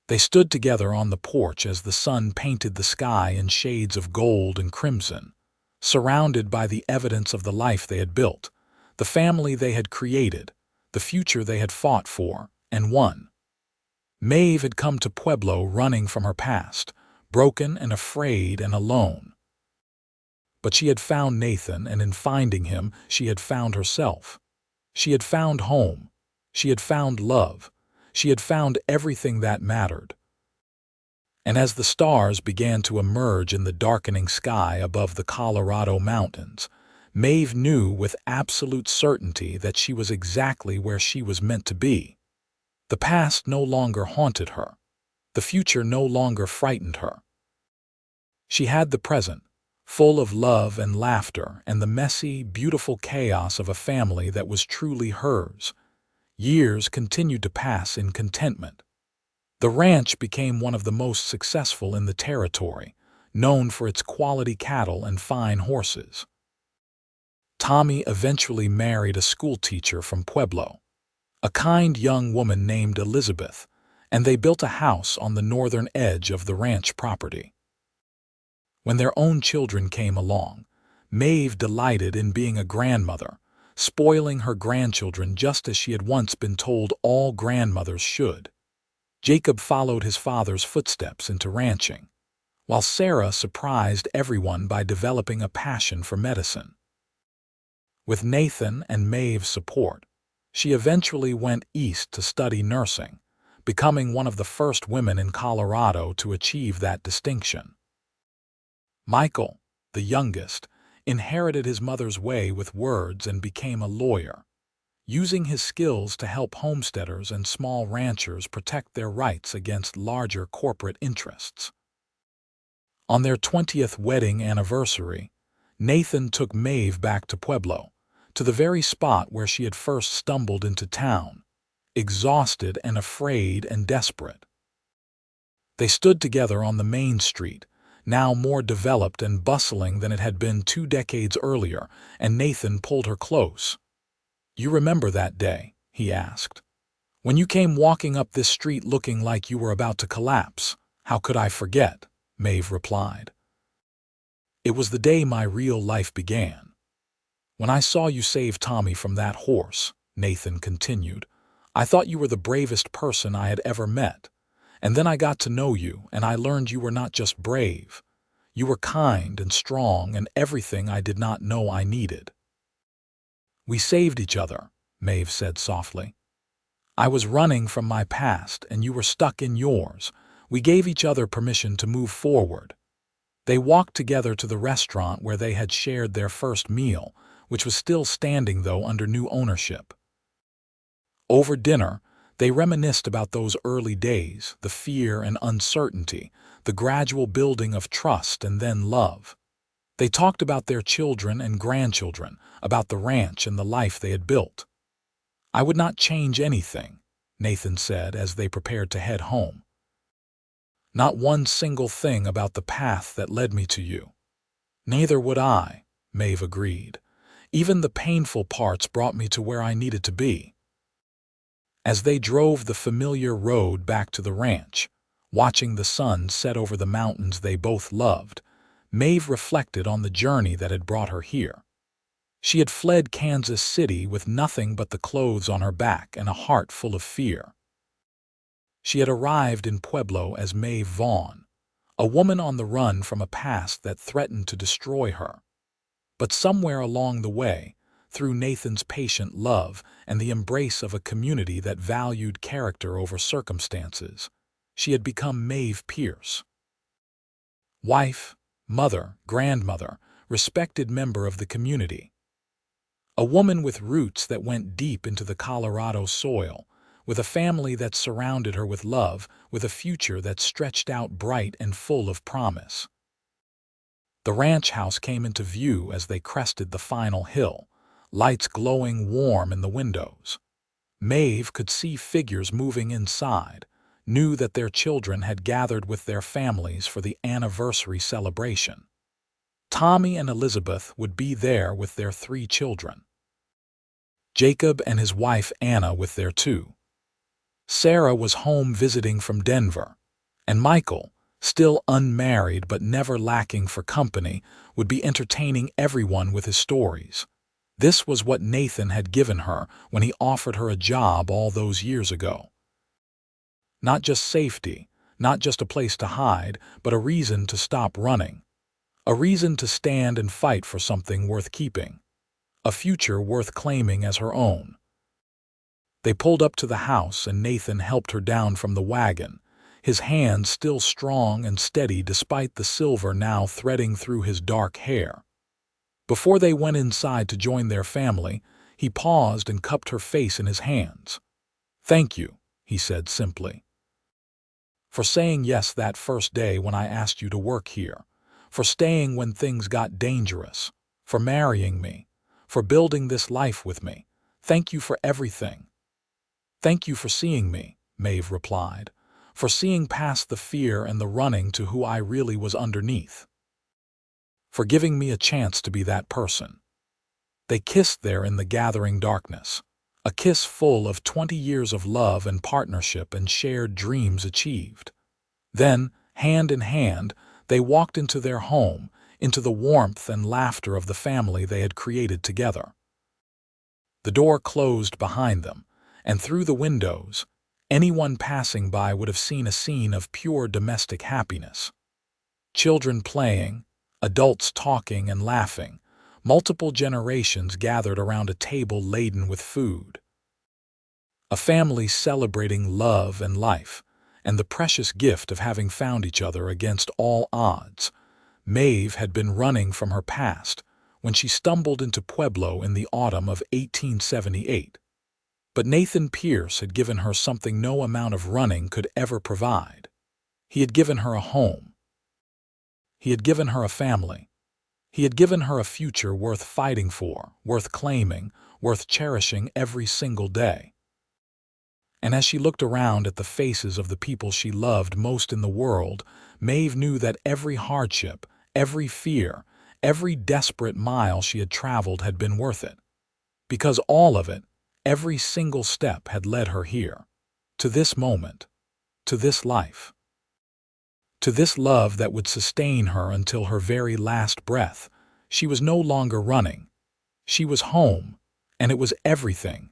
They stood together on the porch as the sun painted the sky in shades of gold and crimson, surrounded by the evidence of the life they had built, the family they had created, the future they had fought for and won. Maeve had come to Pueblo running from her past, broken and afraid and alone. But she had found Nathan, and in finding him, she had found herself. She had found home. She had found love. She had found everything that mattered. And as the stars began to emerge in the darkening sky above the Colorado mountains, Maeve knew with absolute certainty that she was exactly where she was meant to be. The past no longer haunted her. The future no longer frightened her. She had the present, full of love and laughter and the messy, beautiful chaos of a family that was truly hers. Years continued to pass in contentment. The ranch became one of the most successful in the territory, known for its quality cattle and fine horses. Tommy eventually married a schoolteacher from Pueblo, a kind young woman named Elizabeth, and they built a house on the northern edge of the ranch property. When their own children came along, Maeve delighted in being a grandmother, spoiling her grandchildren just as she had once been told all grandmothers should. Jacob followed his father's footsteps into ranching, while Sarah surprised everyone by developing a passion for medicine. With Nathan and Maeve's support, she eventually went east to study nursing, becoming one of the first women in Colorado to achieve that distinction. Michael, the youngest, inherited his mother's way with words and became a lawyer, using his skills to help homesteaders and small ranchers protect their rights against larger corporate interests. On their 20th wedding anniversary, Nathan took Maeve back to Pueblo, to the very spot where she had first stumbled into town, exhausted and afraid and desperate. They stood together on the main street, now more developed and bustling than it had been 2 decades earlier, and Nathan pulled her close. "You remember that day?" he asked. "When you came walking up this street looking like you were about to collapse?" "How could I forget?" Maeve replied. "It was the day my real life began. When I saw you save Tommy from that horse," Nathan continued, "I thought you were the bravest person I had ever met. And then I got to know you, and I learned you were not just brave. You were kind and strong and everything I did not know I needed." "We saved each other," Maeve said softly. "I was running from my past, and you were stuck in yours. We gave each other permission to move forward." They walked together to the restaurant where they had shared their first meal, which was still standing, though, under new ownership. Over dinner, they reminisced about those early days, the fear and uncertainty, the gradual building of trust and then love. They talked about their children and grandchildren, about the ranch and the life they had built. "I would not change anything," Nathan said as they prepared to head home. "Not one single thing about the path that led me to you." "Neither would I," Maeve agreed. "Even the painful parts brought me to where I needed to be." As they drove the familiar road back to the ranch, watching the sun set over the mountains they both loved, Maeve reflected on the journey that had brought her here. She had fled Kansas City with nothing but the clothes on her back and a heart full of fear. She had arrived in Pueblo as Maeve Vaughn, a woman on the run from a past that threatened to destroy her. But somewhere along the way, through Nathan's patient love and the embrace of a community that valued character over circumstances, she had become Maeve Pierce. Wife, mother, grandmother, respected member of the community. A woman with roots that went deep into the Colorado soil, with a family that surrounded her with love, with a future that stretched out bright and full of promise. The ranch house came into view as they crested the final hill, lights glowing warm in the windows. Maeve could see figures moving inside, knew that their children had gathered with their families for the anniversary celebration. Tommy and Elizabeth would be there with their 3 children. Jacob and his wife Anna with their 2. Sarah was home visiting from Denver, and Michael, still unmarried but never lacking for company, would be entertaining everyone with his stories. This was what Nathan had given her when he offered her a job all those years ago. Not just safety, not just a place to hide, but a reason to stop running. A reason to stand and fight for something worth keeping, a future worth claiming as her own. They pulled up to the house and Nathan helped her down from the wagon, his hands still strong and steady despite the silver now threading through his dark hair. Before they went inside to join their family, he paused and cupped her face in his hands. "Thank you," he said simply, "for saying yes that first day when I asked you to work here, for staying when things got dangerous, for marrying me, for building this life with me. Thank you for everything." "Thank you for seeing me," Maeve replied, "for seeing past the fear and the running to who I really was underneath. For giving me a chance to be that person." They kissed there in the gathering darkness, a kiss full of 20 years of love and partnership and shared dreams achieved. Then, hand in hand, they walked into their home, into the warmth and laughter of the family they had created together. The door closed behind them, and through the windows, anyone passing by would have seen a scene of pure domestic happiness. Children playing, adults talking and laughing, multiple generations gathered around a table laden with food. A family celebrating love and life, and the precious gift of having found each other against all odds. Maeve had been running from her past when she stumbled into Pueblo in the autumn of 1878. But Nathan Pierce had given her something no amount of running could ever provide. He had given her a home. He had given her a family. He had given her a future worth fighting for, worth claiming, worth cherishing every single day. And as she looked around at the faces of the people she loved most in the world, Maeve knew that every hardship, every fear, every desperate mile she had traveled had been worth it. Because all of it, every single step had led her here, to this moment, to this life, to this love that would sustain her until her very last breath. She was no longer running. She was home, and it was everything,